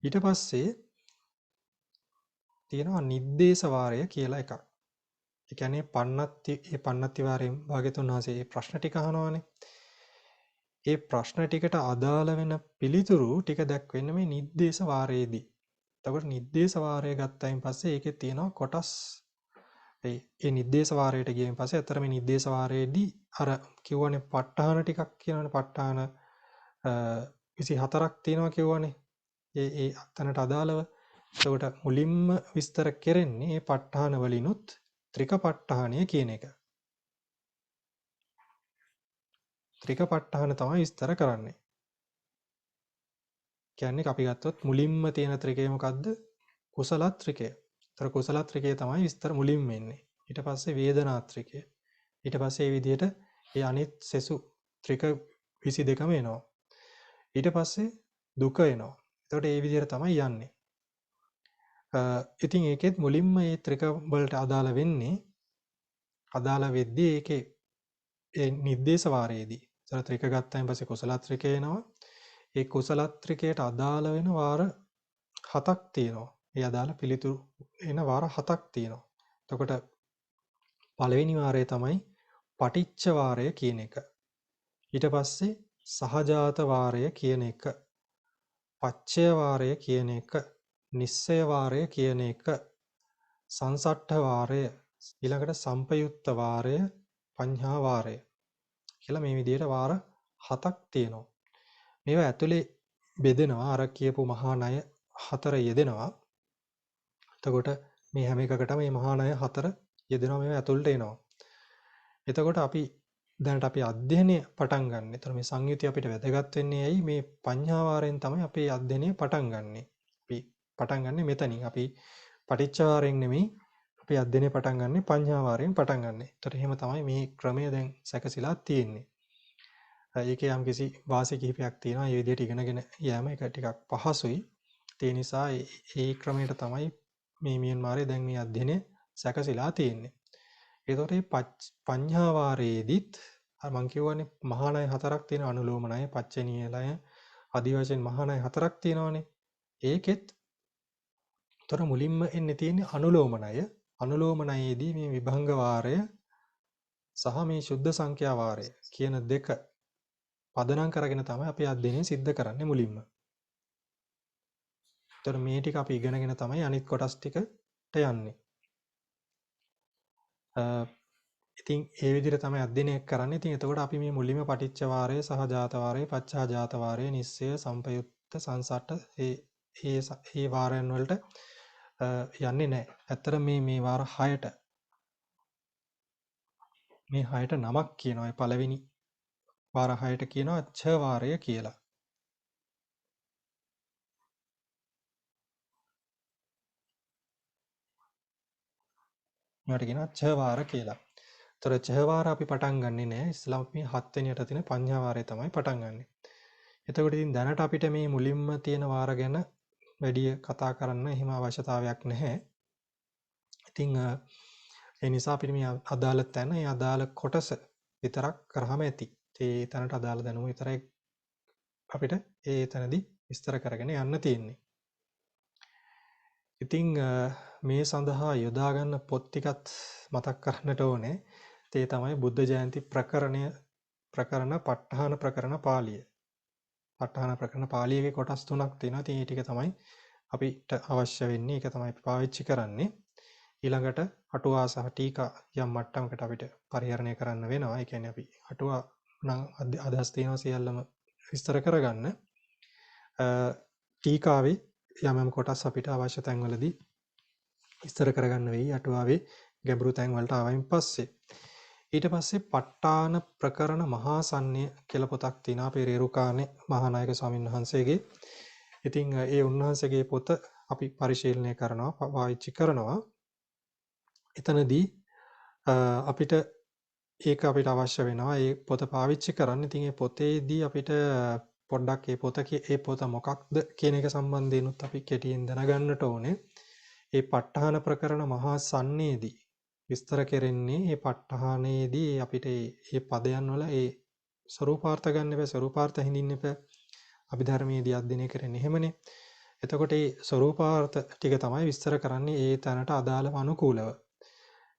ඊට පස්සේ තියෙනවා නිද්දේශ වාරය කියලා එකක්. ඒ කියන්නේ පන්නත්ති වාරයෙන් භාග්‍යතුන් වහන්සේ මේ ප්‍රශ්න ටික අහනවානේ. ඒ ප්‍රශ්න ටිකට අදාළ වෙන පිළිතුරු ටික දක්වන්නේ මේ නිද්දේශ වාරයේදී. එතකොට නිද්දේශ වාරය ගත්තයින් පස්සේ ඒකේ තියෙනවා කොටස්. ඒ නිද්දේශ වාරයට ගියයින් පස්සේ අතර මේ නිද්දේශ වාරයේදී අර කිව්වනේ ප ဋ ාණ ටිකක් කියනවනේ. ප ဋ ාණ 24ක් තියෙනවා කිව්වනේ. ඒ අතනට අදාළව. එතකොට මුලින්ම විස්තර කෙරෙන්නේ මේ ප ဋ ාණ වලිනුත් ත්‍රික ප ဋ ාණය කියන එක. ත්‍රික ප ဋ ාණ තමයි විස්තර කරන්නේ. කියන්නේ අපි ගත්තොත් මුලින්ම තියෙන ත්‍රිකය මොකද්ද? කුසල ත්‍රිකය. ඒතර කුසල ත්‍රිකය තමයි විස්තර මුලින්ම එන්නේ. ඊට පස්සේ වේදනා ත්‍රිකය. ඊට පස්සේ මේ විදිහට ඒ අනිත් සෙසු ත්‍රික 22ම එනවා. ඊට පස්සේ දුක එනවා. එතකොට මේ විදිහට තමයි යන්නේ. ඉතින් ඒකෙත් මුලින්ම මේ ත්‍රික වලට අදාළ වෙද්දී ඒකේ ඒ නිද්දේශ වාරයේදී ඒතර ත්‍රික ගත්තයින් පස්සේ කුසල ත්‍රිකය එනවා. ඒ කුසල ත්‍රිකයට අදාළ වෙන වාර 7ක් තියෙනවා. ඒ අදාළ පිළිතුරු එන වාර 7ක් තියෙනවා. එතකොට පළවෙනි වාරය තමයි පටිච්ච වාරය කියන එක. ඊට පස්සේ සහජාත වාරය කියන එක. පච්චය වාරය කියන එක. නිස්සය වාරය කියන එක. සංසට්ඨ වාරය, ඊළඟට සම්පයුත්ත වාරය, පඤ්ඤා වාරය කියලා මේ විදිහට වාර 7ක් තියෙනවා. මේවා ඇතුලේ බෙදෙනවා. අර කියපු මහා ණය 4 යෙදෙනවා. එතකොට මේ හැම එකකටම මේ මහා ණය 4 යෙදෙනවා. මේවා ඇතුළට එනවා. එතකොට අපි දැනට අපි අධ්‍යයනය පටන් ගන්න. එතකොට මේ සංයුතිය අපිට වැදගත් වෙන්නේ ඇයි? මේ පඤ්ඤා වාරයෙන් තමයි අපි අධ්‍යයනය පටන් ගන්නෙ. පටන් ගන්න මෙතනින්. අපි පටිච්චවාරයෙන් නෙමෙයි අපි අධ්‍යයනය පටන් ගන්න පඤ්ඤාවාරයෙන් පටන් ගන්න. ඒතර එහෙම තමයි මේ ක්‍රමය දැන් සැකසීලා තියෙන්නේ. ඒකේ යම්කිසි වාසි කිහිපයක් තියෙනවා. මේ විදිහට ඉගෙනගෙන යෑම එක ටිකක් පහසුයි. ඒ නිසා ඒ ක්‍රමයට තමයි මේ මියන්මාරයේ දැන් මේ අධ්‍යයනය සැකසීලා තියෙන්නේ. ඒතකොට මේ පඤ්ඤාවාරයේදීත් මම කියවනේ මහා ණය හතරක් තියෙන අනුලෝම ණය, පච්චනීය ණය, ආදි වශයෙන් මහා ණය හතරක් තියෙනවානේ. ඒකෙත් තොර මුලින්ම එන්නේ තියෙන්නේ අනුලෝම ණය. අනුලෝම ණයේදී මේ විභංග වාරය සහ මේ ශුද්ධ සංඛ්‍යා වාරය කියන දෙක පදනම් කරගෙන තමයි අපි අධ්‍යයනය සිද්ධ කරන්නේ මුලින්ම. ඒතර මේ ටික අපි ඉගෙනගෙන තමයි අනිත් කොටස් ටිකට යන්නේ. ඉතින් ඒ විදිහට තමයි අධ්‍යයනය කරන්නේ. ඉතින් එතකොට අපි මේ මුලින්ම පටිච්ච වාරය, සහජාත වාරය, පච්චාජාත වාරය, නිස්සය, සංපයුක්ත, සංසට්ඨ ඒ වාරයන් වලට යන්නේ නැහැ. ඇත්තට මේ වාර 6ට මේ 6ට නමක් කියනවා. ඒ පළවෙනි වාර 6ට කියනවා ඡ වාරය කියලා. මේවට කියනවා ඡ වාර කියලා. ඒතර ඡ වාර අපි පටන් ගන්නෙ නෑ. ඉස්ලාම් මේ 7 වෙනියට තියෙන පඤ්ඤා වාරය තමයි පටන් ගන්නෙ. එතකොට ඉතින් දැනට අපිට මේ මුලින්ම තියෙන වාර ගැන වැඩි කතා කරන්න එහෙම අවශ්‍යතාවයක් නැහැ. ඉතින් ඒ නිසා අපිට මේ අදාළ තැන, ඒ අදාළ කොටස විතරක් කරාම ඇති. ඒ තැනට අදාළ දැනුම විතරයි අපිට ඒ තැනදී විස්තර කරගෙන යන්න තියෙන්නේ. ඉතින් මේ සඳහා යොදා ගන්න පොත් ටිකත් මතක් කරන්නට ඕනේ. ඒ තමයි බුද්ධ ජයන්ති ප්‍රකරණ ප ဋ ාහන ප්‍රකරණ පාළිය. ප ဋ ාහන ප්‍රකරණ පාළියේ කොටස් තුනක් තියෙනවා. ඉතින් මේ ටික තමයි අපිට අවශ්‍ය වෙන්නේ. ඒක තමයි අපි පාවිච්චි කරන්නේ. ඊළඟට අටුවා සහ ටීකා යම් මට්ටමකට අපිට පරිහරණය කරන්න වෙනවා. ඒ කියන්නේ අපි අටුවා නම් අදහස් තියෙනවා සියල්ලම විස්තර කරගන්න. ටීකාවේ යම් කොටස් අපිට අවශ්‍ය තැන්වලදී විස්තර කරගන්න වෙයි. අටුවාවේ ගැඹුරු තැන් වලට ආවයින් පස්සේ ඊට පස්සේ ප ဋ ාහන ප්‍රකරණ මහා සම්ණය කියලා පොතක් තියෙනවා අපේ රේරුකානේ මහානායක ස්වාමීන් වහන්සේගේ. ඉතින් ඒ උන්වහන්සේගේ පොත අපි පරිශීලනය කරනවා, පාවිච්චි කරනවා. එතනදී අපිට ඒක අපිට අවශ්‍ය වෙනවා. ඒ පොත පාවිච්චි කරන්න. ඉතින් ඒ පොතේදී අපිට පොඩ්ඩක් ඒ පොත මොකක්ද කියන එක සම්බන්ධයෙන් උත් අපි කෙටියෙන් දැනගන්නට ඕනේ. ඒ ප ဋ ාහන ප්‍රකරණ මහා සම්ණේදී විස්තර කෙරෙන්නේ මේ ප ဋ ාහනේදී අපිට මේ පදයන් වල ඒ ස්වරූපාර්ථ ගන්න බෑ, ස්වරූපාර්ථ හිඳින්න බෑ. අභිධර්මයේදී අධ්‍යයනය කරන්නේ එහෙමනේ. එතකොට මේ ස්වරූපාර්ථ ටික තමයි විස්තර කරන්නේ ඒ තැනට අදාළව අනුකූලව.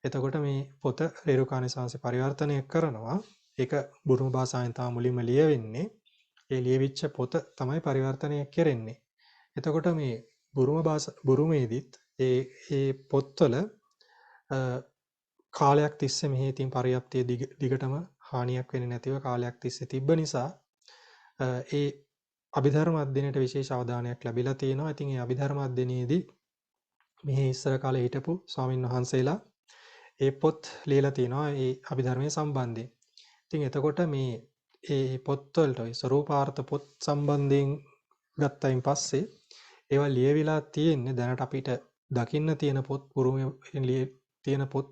එතකොට මේ පොත රේරුකාණේ සාංශ පරිවර්තනය කරනවා. ඒක බුරුම භාෂාවෙන් තමයි මුලින්ම ලියවෙන්නේ. ඒ ලියවිච්ච පොත තමයි පරිවර්තනය කෙරෙන්නේ. එතකොට මේ බුරුමේදීත් ඒ පොත්වල කාලයක් තිස්සේ මෙහි තින් පරියප්තිය දිගටම හානියක් වෙන්නේ නැතිව කාලයක් තිස්සේ තිබ්බ නිසා ඒ අභිධර්ම අධ්‍යයනයට විශේෂ අවධානයක් ලැබිලා තියෙනවා. ඉතින් ඒ අභිධර්ම අධ්‍යයනයේදී මෙහි ඉස්සර කාලේ හිටපු ස්වාමින් වහන්සේලා ඒ පොත් ලියලා තියෙනවා ඒ අභිධර්මයේ සම්බන්ධයෙන්. ඉතින් එතකොට මේ ඒ පොත්වලට ඒ ස්වරූපාර්ථ පොත් සම්බන්ධයෙන් ගත්තයින් පස්සේ ඒවා ලියවිලා තියෙන්නේ දැනට අපිට දකින්න තියෙන පොත් පුරුමේ තියෙන පොත්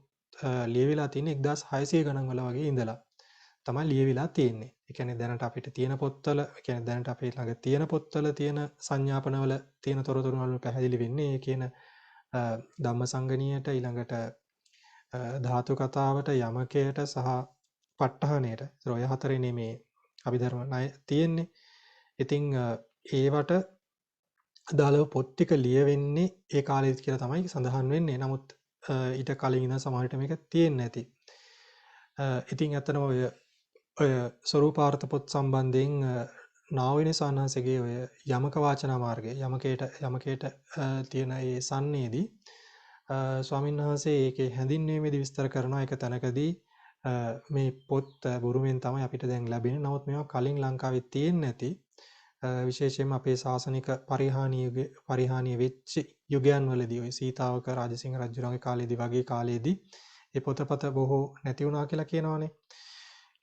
ලියවිලා තියෙන්නේ 1600 ගණන් වල වගේ ඉඳලා තමයි ලියවිලා තියෙන්නේ. ඒ කියන්නේ දැනට අපිට තියෙන පොත්වල, ඒ කියන්නේ දැනට අපේ ළඟ තියෙන පොත්වල තියෙන සංඥාපනවල තියෙන තොරතුරු වල පැහැදිලි වෙන්නේ ඒ කියන ධම්මසංගණියට ඊළඟට ධාතු කතාවට යමකයට සහ ප ဋ ාහනයට. ඒතර ඔය හතරේනේ මේ අභිධර්ම ණය තියෙන්නේ. ඉතින් ඒවට අදාළව පොත් ටික ලියවෙන්නේ ඒ කාලෙත් කියලා තමයි සඳහන් වෙන්නේ. නමුත් ඊට කලින් ඉඳන් සමහරට මේක තියෙන්නේ නැති. ඉතින් ඇත්තටම ඔය ස්වරූපාර්ථ පොත් සම්බන්ධයෙන් නාවිනේ සානහසගේ ඔය යමක වාචනා මාර්ගය යමකයට තියෙන ඒ සන්නේදී ස්වාමීන් වහන්සේ ඒකේ හැඳින්වීමේදී විස්තර කරනවා. ඒක තැනකදී මේ පොත් බුරුමෙන් තමයි අපිට දැන් ලැබෙන්නේ. නමුත් මේවා කලින් ලංකාවේ තියෙන්නේ නැති විශේෂයෙන්ම අපේ ශාසනික පරිහානිය වෙච්ච යුගයන් වලදී ඔය සීතාවක රාජසිංහ රජුගේ කාලේදී වගේ කාලේදී ඒ පොතපත බොහෝ නැති වුණා කියලා කියනවානේ.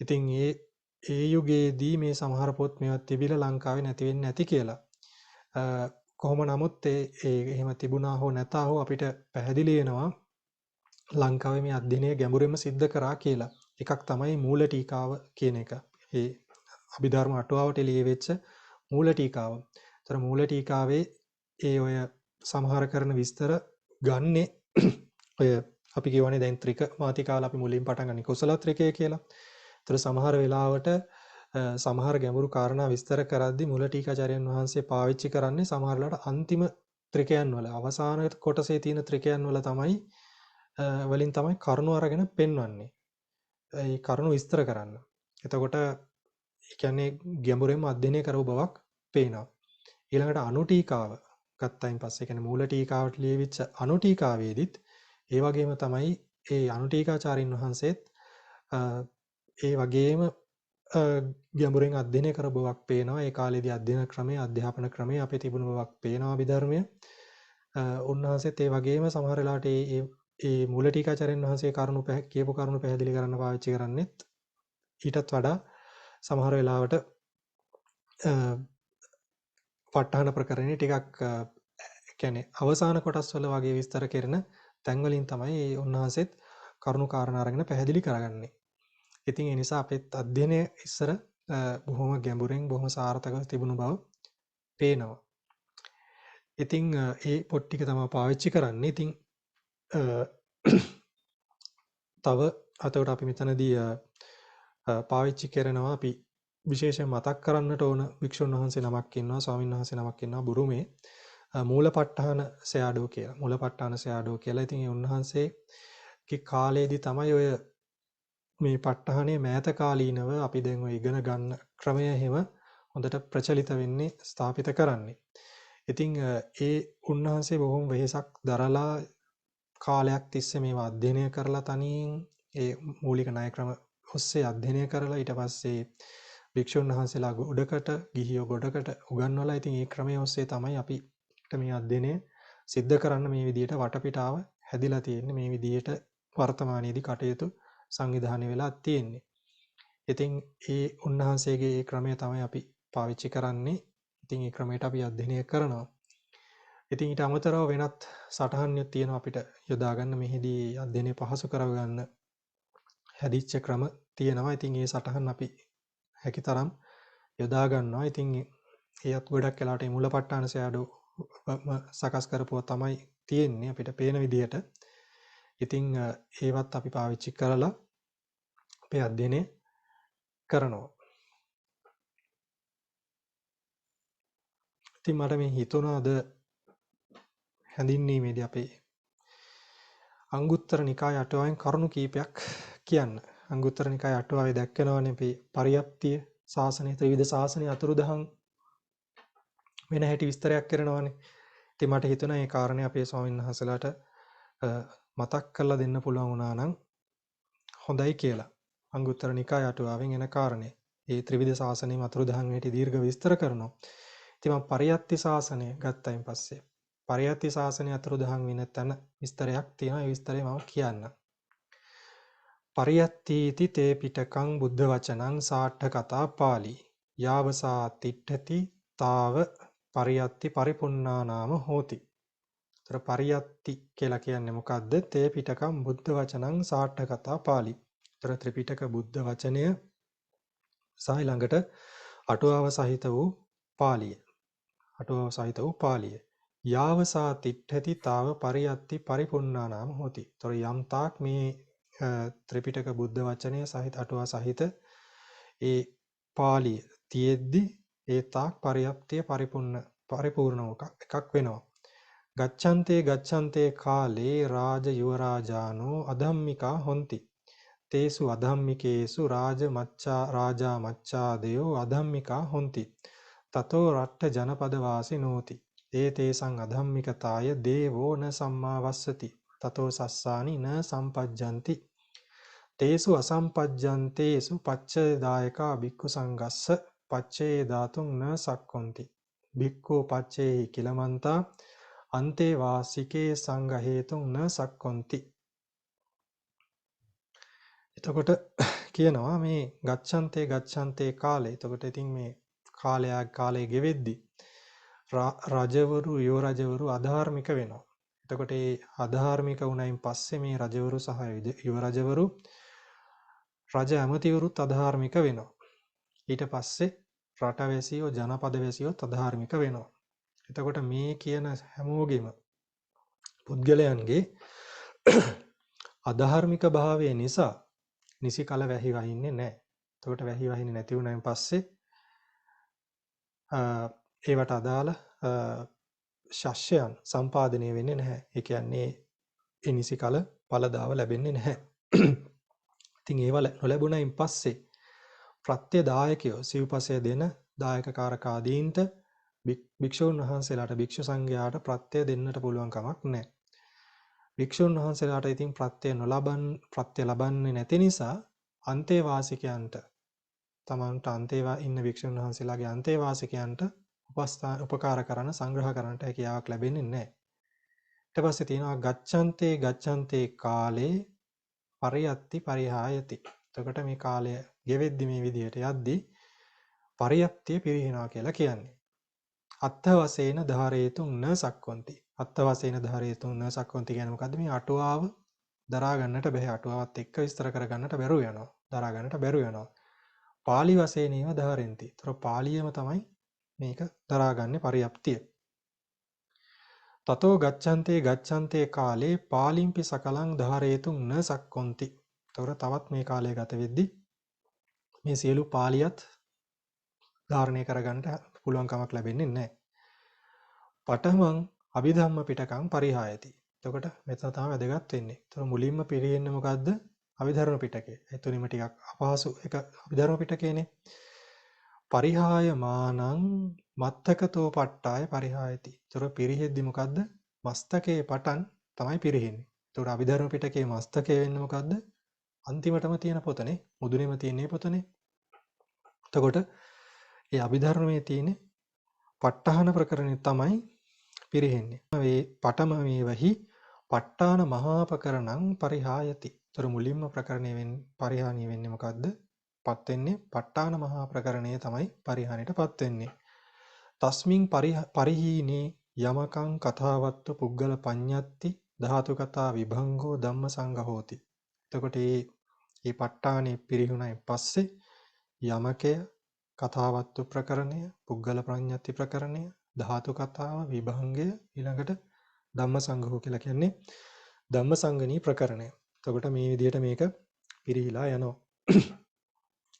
ඉතින් ඒ යුගයේදී මේ සමහර පොත් මේවා තිබිලා ලංකාවේ නැති වෙන්නේ නැති කියලා කොහොම නමුත් එහෙම තිබුණා හෝ නැතා හෝ අපිට පැහැදිලි වෙනවා ලංකාවේ මේ අධ්‍යයනය ගැඹුරින්ම සිද්ධ කරා කියලා. එකක් තමයි මූල ටීකාව කියන එක. ඒ අභිධර්ම අටුවාවට ලියවෙච්ච මූල ටීකාව. ඒතර මූල ටීකාවේ ඔය සමහර කරන විස්තර ගන්නෙ ඔය අපි කියවනේ දැන් ත්‍රික මාතිකාවල අපි මුලින් පටන් ගන්නේ කුසල ත්‍රිකය කියලා. ඒතර සමහර වෙලාවට සමහර ගැඹුරු කාරණා විස්තර කරද්දී මුල ටීකාචාර්යයන් වහන්සේ පාවිච්චි කරන්නේ සමහර වෙලාවට අන්තිම ත්‍රිකයන් වල අවසාන කොටසේ තියෙන ත්‍රිකයන් වල තමයි වලින් තමයි කරුණු අරගෙන පෙන්වන්නේ. ඒ කරුණු විස්තර කරන්න. එතකොට ඒ කියන්නේ ගැඹුරින්ම අධ්‍යයනය කරව බවක් පේනවා. ඊළඟට අනු ටීකාව ගත්තයින් පස්සේ කියන්නේ මූල ටීකාවට ලියවිච්ච අනු ටීකාවේදීත් ඒ වගේම තමයි ඒ අනු ටීකාචාරින් වහන්සේත් ඒ වගේම ගැඹුරින් අධ්‍යයනය කර බවක් පේනවා. ඒ කාලේදී අධ්‍යයන ක්‍රමයේ අධ්‍යාපන ක්‍රමයේ අපේ තිබුණු බවක් පේනවා අභිධර්මයේ. උන්වහන්සේත් ඒ වගේම සමහර වෙලාවට ඒ මූල ටීකාචාර්යන් වහන්සේ කියපු කරුණු පැහැදිලි කරන්න පාවිච්චි කරන්නේත් ඊටත් වඩා සමහර වෙලාවට ප ဋ ාහන ප්‍රකරණේ ටිකක් කියන්නේ අවසාන කොටස් වල වගේ විස්තර කරන තැන් වලින් තමයි උන්වහන්සේත් කරුණු කාරණා අරගෙන පැහැදිලි කරගන්නේ. ඉතින් ඒ නිසා අපේ අධ්‍යයනය ඉස්සර බොහොම ගැඹුරින් බොහොම සාර්ථකව තිබුණු බව පේනවා. ඉතින් ඒ පොත් ටික තමයි පාවිච්චි කරන්නේ. ඉතින් තව අතකට අපි මෙතනදී පාවිච්චි කරනවා අපි විශේෂයෙන් මතක් කරන්නට ඕන වික්ෂුන් වහන්සේ නමක් ඉන්නවා ස්වාමීන් වහන්සේ නමක් ඉන්නවා බුරුමේ මූලපට්ඨාන සයාඩෝ කියලා. මූලපට්ඨාන සයාඩෝ කියලා. ඉතින් ඒ උන්වහන්සේගේ කාලයේදී තමයි ඔය මේ ප ဋ ාහනේ මෑත කාලීනව අපි දැන් ඔය ඉගෙන ගන්න ක්‍රමය හැම හොඳට ප්‍රචලිත වෙන්නේ ස්ථාපිත කරන්නේ. ඉතින් ඒ උන්වහන්සේ බොහොම වෙහෙසක් දරලා කාලයක් තිස්සේ මේවා අධ්‍යයනය කරලා තනියෙන් ඒ මූලික ණය ක්‍රම ඔස්සේ අධ්‍යයනය කරලා ඊට පස්සේ භික්ෂුන් වහන්සේලා ගොඩකට ගිහියෝ ගොඩකට උගන්වලා ඉතින් ඒ ක්‍රමයේ ඔස්සේ තමයි අපිට මේ අධ්‍යයනය සිද්ධ කරන්න මේ විදිහට වටපිටාව හැදිලා තියෙන්නේ. මේ විදිහට වර්තමානයේදී කටයුතු සංවිධානය වෙලා තියෙන්නේ. ඉතින් ඒ උන්වහන්සේගේ ඒ ක්‍රමය තමයි අපි පාවිච්චි කරන්නේ. ඉතින් ඒ ක්‍රමයට අපි අධ්‍යයනය කරනවා. ඉතින් ඊට අමතරව වෙනත් සටහන්යක් තියෙනවා අපිට යොදා ගන්න මෙහිදී අධ්‍යයනය පහසු කරගන්න හැදිච්ච ක්‍රම තියෙනවා. ඉතින් ඒ සටහන් අපි හැකිතරම් යොදා ගන්නවා. ඉතින් ඒත් ගොඩක් වෙලාට මේ මූලපට්ඨාන සෑඩෝ සකස් කරපුවා තමයි තියෙන්නේ අපිට පේන විදිහට. ඉතින් ඒවත් අපි පාවිච්චි කරලා අපේ අධ්‍යයනය කරනවා. ඉතින් මට මේ හිතුණා අද හැඳින්වීමේදී අපේ අංගුත්තර නිකාය අටුවාවෙන් කරුණු කීපයක් කියන්න. අංගුත්තර නිකාය අටුවාවේ දැක්වෙනවානේ අපි පරියප්තිය ශාසනය ත්‍රිවිධ ශාසනය අතුරුදහන් වෙන හැටි විස්තරයක් කරනවානේ. ඉතින් මට හිතුණා මේ කාරණේ අපේ ස්වාමීන් වහන්සේලාට මතක් කරලා දෙන්න පුළුවන් වුණා නම් හොඳයි කියලා. අංගුත්තර නිකාය අටුවාවෙන් එන කාරණේ. මේ ත්‍රිවිධ ශාසනයේ අතුරුදහන් හැටි දීර්ඝ විස්තර කරනවා. ඉතින් මම පරියප්ති ශාසනය ගත්තයින් පස්සේ පරියප්ති ශාසනය අතුරුදහන් වෙන තැන විස්තරයක් තියෙනවා. ඒ විස්තරය මම කියන්නම්. පරියත්තීති තේ පිටකං බුද්ධ වචනං සාට්ඨ කතා පාලි යාවසා තිට්ඨති තාව පරියත්ති පරිපුන්නා නාම හෝති. ඒතර පරියත්ති කියලා කියන්නේ මොකද්ද? තේ පිටකං බුද්ධ වචනං සාට්ඨ කතා පාලි. ඒතර ත්‍රිපිටක බුද්ධ වචනය සහ ළඟට අටුවාව සහිත වූ පාලිය. අටුවාව සහිත වූ පාලිය. යාවසා තිට්ඨති තාව පරියත්ති පරිපුන්නා නාම හෝති. ඒතර යම් තාක් මේ ත්‍රිපිටක බුද්ධ වචනය සහිත අටුවා සහිත ඒ පාලිය තියෙද්දි ඒ තාක් පරියප්තිය පරිපූර්ණ එකක් වෙනවා. ගච්ඡන්තේ කාලේ රාජ යුවරාජානෝ අධම්මිකා හොಂತಿ. තේසු අධම්මිකේසු රාජා මච්ඡාදයෝ අධම්මිකා හොಂತಿ. තතෝ රට්ඨ ජනපද වාසිනෝති. තේසං අධම්මිකතාය දේවෝ න සම්මාවස්සති. තතෝ සස්සානි න සම්පජ්ජಂತಿ. තේසු අසම්පජ්ජන්තේසු පච්චේදායකා භික්ඛු සංඝස්ස පච්චේ ධාතුං න සක්කොන්ති. භික්ඛු පච්චේහි කිලමන්තා අන්තේ වාසිකේ සංඝ හේතුං න සක්කොන්ති. එතකොට කියනවා මේ ගච්ඡන්තේ කාලේ. එතකොට ඉතින් මේ කාලය ගෙවෙද්දි රජවරු යෝ රජවරු අධාර්මික වෙනවා. එතකොට ඒ අධාර්මික වුණයින් පස්සේ මේ රජවරු සහ යුව රජවරු රජ ඇමතිවරුත් අධාර්මික වෙනවා. ඊට පස්සේ රටවැසියෝ ජනපදවැසියොත් අධාර්මික වෙනවා. එතකොට මේ කියන හැමෝගෙම පුද්ගලයන්ගේ අධාර්මික භාවය නිසා නිසි කල වැහි වහින්නේ නැහැ. එතකොට වැහි වහින්නේ නැති වුණායින් පස්සේ ඒවට අදාළ ශස්‍යයන් සම්පාදනය වෙන්නේ නැහැ. ඒ කියන්නේ ඒ නිසි කල ඵලදාව ලැබෙන්නේ නැහැ. ඉතින් ඒව නොලැබුණයින් පස්සේ ප්‍රත්‍ය දායකයෝ සිව්පසය දෙන දායකකාරකාදීන්ට භික්ෂුන් වහන්සේලාට භික්ෂු සංඝයාට ප්‍රත්‍ය දෙන්නට පුළුවන් කමක් නැහැ. භික්ෂුන් වහන්සේලාට ඉතින් ප්‍රත්‍ය ලබන්නේ නැති නිසා අන්තේවාසිකයන්ට තමන්ට ඉන්න භික්ෂුන් වහන්සේලාගේ අන්තේවාසිකයන්ට උපකාර කරන සංග්‍රහ කරන්නට හැකියාවක් ලැබෙන්නේ නැහැ. ඊට පස්සේ තියෙනවා ගච්ඡන්තේ කාලේ පරියත්ති පරිහායති. එතකොට මේ කාලය ගෙවෙද්දි මේ විදිහට යද්දී පරියප්තිය පිරිහිනවා කියලා කියන්නේ. අත්ථ වශයෙන් ධාරේතුං න සක්කොන්ති. අත්ථ වශයෙන් ධාරේතුං න සක්කොන්ති කියන්නේ මොකද්ද? මේ අටුවාව දරා ගන්නට බැහැ. අටුවාවත් එක්ක විස්තර කර ගන්නට බැරුව යනවා. දරා ගන්නට බැරුව යනවා. පාලි වශයෙන් ඒව ධාරෙන්ති. ඒතර පාලියම තමයි මේක දරාගන්නේ පරියප්තිය. තතෝ ගච්ඡන්තේ කාලේ පාලිම්පි සකලං ධාරේතුං න සක්කොන්ති. ඒතර තවත් මේ කාලය ගත වෙද්දී මේ සියලු පාලියත් ධාරණය කරගන්නට පුළුවන් කමක් ලැබෙන්නේ නැහැ. පඨමං අභිධම්ම පිටකං පරිහායති. එතකොට මෙතන තමයි වැදගත් වෙන්නේ. ඒතර මුලින්ම පිරෙන්නේ මොකද්ද? අභිධර්ම පිටකය. ඒ තුනීම ටිකක් අපහසු එක අභිධර්ම පිටකයනේ. පරිහාය මානං මත්තකතෝ පට්ටාය පරිහායති. ඒතර පිරිහෙද්දි මොකද්ද? මස්තකයේ පටන් තමයි පිරෙන්නේ. ඒතර අභිධර්ම පිටකයේ මස්තකය වෙන්නේ මොකද්ද? අන්තිමටම තියෙන පොතනේ. මුදුනේම තියෙන පොතනේ. එතකොට ඒ අභිධර්මයේ තියෙන ප ဋ ාහන ප්‍රකරණය තමයි පිරෙන්නේ. මේ පඨම මේවහි ප ဋ ාණ මහාපකරණං පරිහායති. ඒතර මුලින්ම ප්‍රකරණය පරිහානිය වෙන්නේ මොකද්ද? පත් වෙන්නේ ප ဋ ාණ මහා ප්‍රකරණය තමයි පරිහානියටපත් වෙන්නේ. තස්මින් පරිහීනේ යමකං කතාවත්ව පුද්ගල පඤ්ඤත්ති ධාතු කතා විභංගෝ ධම්ම සංඝහෝති. එතකොට මේ ප ဋ ාණේ පිරිහුණයින් පස්සේ යමකය කතාවත්ව ප්‍රකරණය පුද්ගල ප්‍රඥප්ති ප්‍රකරණය ධාතු කතාව විභංගය ඊළඟට ධම්ම සංඝෝ කියලා කියන්නේ ධම්ම සංගණී ප්‍රකරණය. එතකොට මේ විදිහට මේක පිරිහිලා යනවා.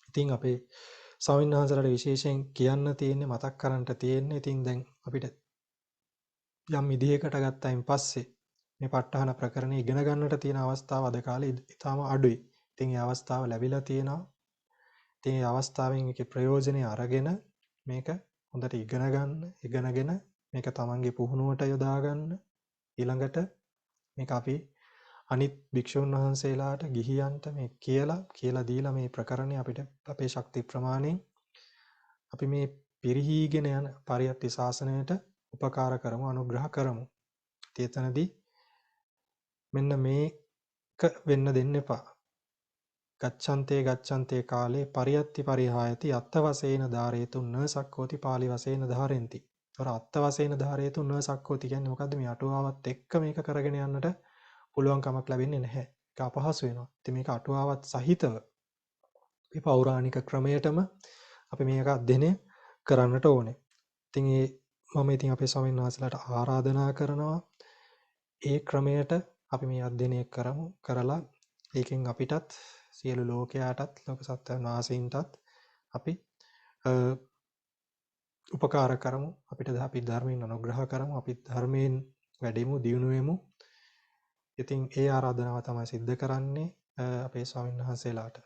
ඉතින් අපේ ස්වාමීන් වහන්සේලාට විශේෂයෙන් කියන්න තියෙන්නේ මතක් කරන්නට තියෙන්නේ ඉතින් දැන් අපිට යම් විදිහකට ගත්තයින් පස්සේ මේ ප ဋ ාහන ප්‍රකරණය ඉගෙන ගන්නට තියෙන අවස්ථාව අද කාලේ ඉතාම අඩුයි. ඉතින් මේ අවස්ථාව ලැබිලා තියෙනවා. ඉතින් මේ අවස්ථාවෙන් මේකේ ප්‍රයෝජනෙ අරගෙන මේක හොඳට ඉගෙනගෙන මේක තමන්ගේ පුහුණුවට යොදා ගන්න. ඊළඟට මේක අපි අනිත් භික්ෂුන් වහන්සේලාට ගිහියන්ට මේ කියලා දීලා මේ ප්‍රකරණය අපිට අපේ ශක්ති ප්‍රමාණයෙන් අපි මේ පිරිහීගෙන යන පරියප්ති ශාසනයට උපකාර කරමු අනුග්‍රහ කරමු. එතනදී මෙන්න මේක වෙන්න දෙන්න එපා. ගච්ඡන්තේ කාලේ පරියත්ති පරිහායති අත්ත වශයෙන් ධාරේතු න සක්කෝති පාලි වශයෙන් ධාරෙන්ති. ඒතර අත්ත වශයෙන් ධාරේතු න සක්කෝති කියන්නේ මොකද්ද? මේ අටුවාවත් එක්ක මේක කරගෙන යන්නට පුළුවන් කමක් ලැබෙන්නේ නැහැ. ඒක අපහසු වෙනවා. ඉතින් මේක අටුවාවත් සහිතව මේ පෞරාණික ක්‍රමයටම අපි මේක අධ්‍යයනය කරන්නට ඕනේ. ඉතින් මම අපේ ස්වාමීන් වහන්සේලාට ආරාධනා කරනවා ඒ ක්‍රමයට අපි මේ අධ්‍යයනය කරලා ඒකෙන් අපිටත් සියලු ලෝකයාටත් ලෝක සත්ත්වයන් වහන්සේන්ටත් අපි උපකාර කරමු. අපි ධර්මයෙන් අනුග්‍රහ කරමු. අපි ධර්මයෙන් වැඩිමු දියුණු වෙමු. ඉතින් ඒ ආරාධනාව තමයි සිද්ධ කරන්නේ අපේ ස්වාමීන් වහන්සේලාට.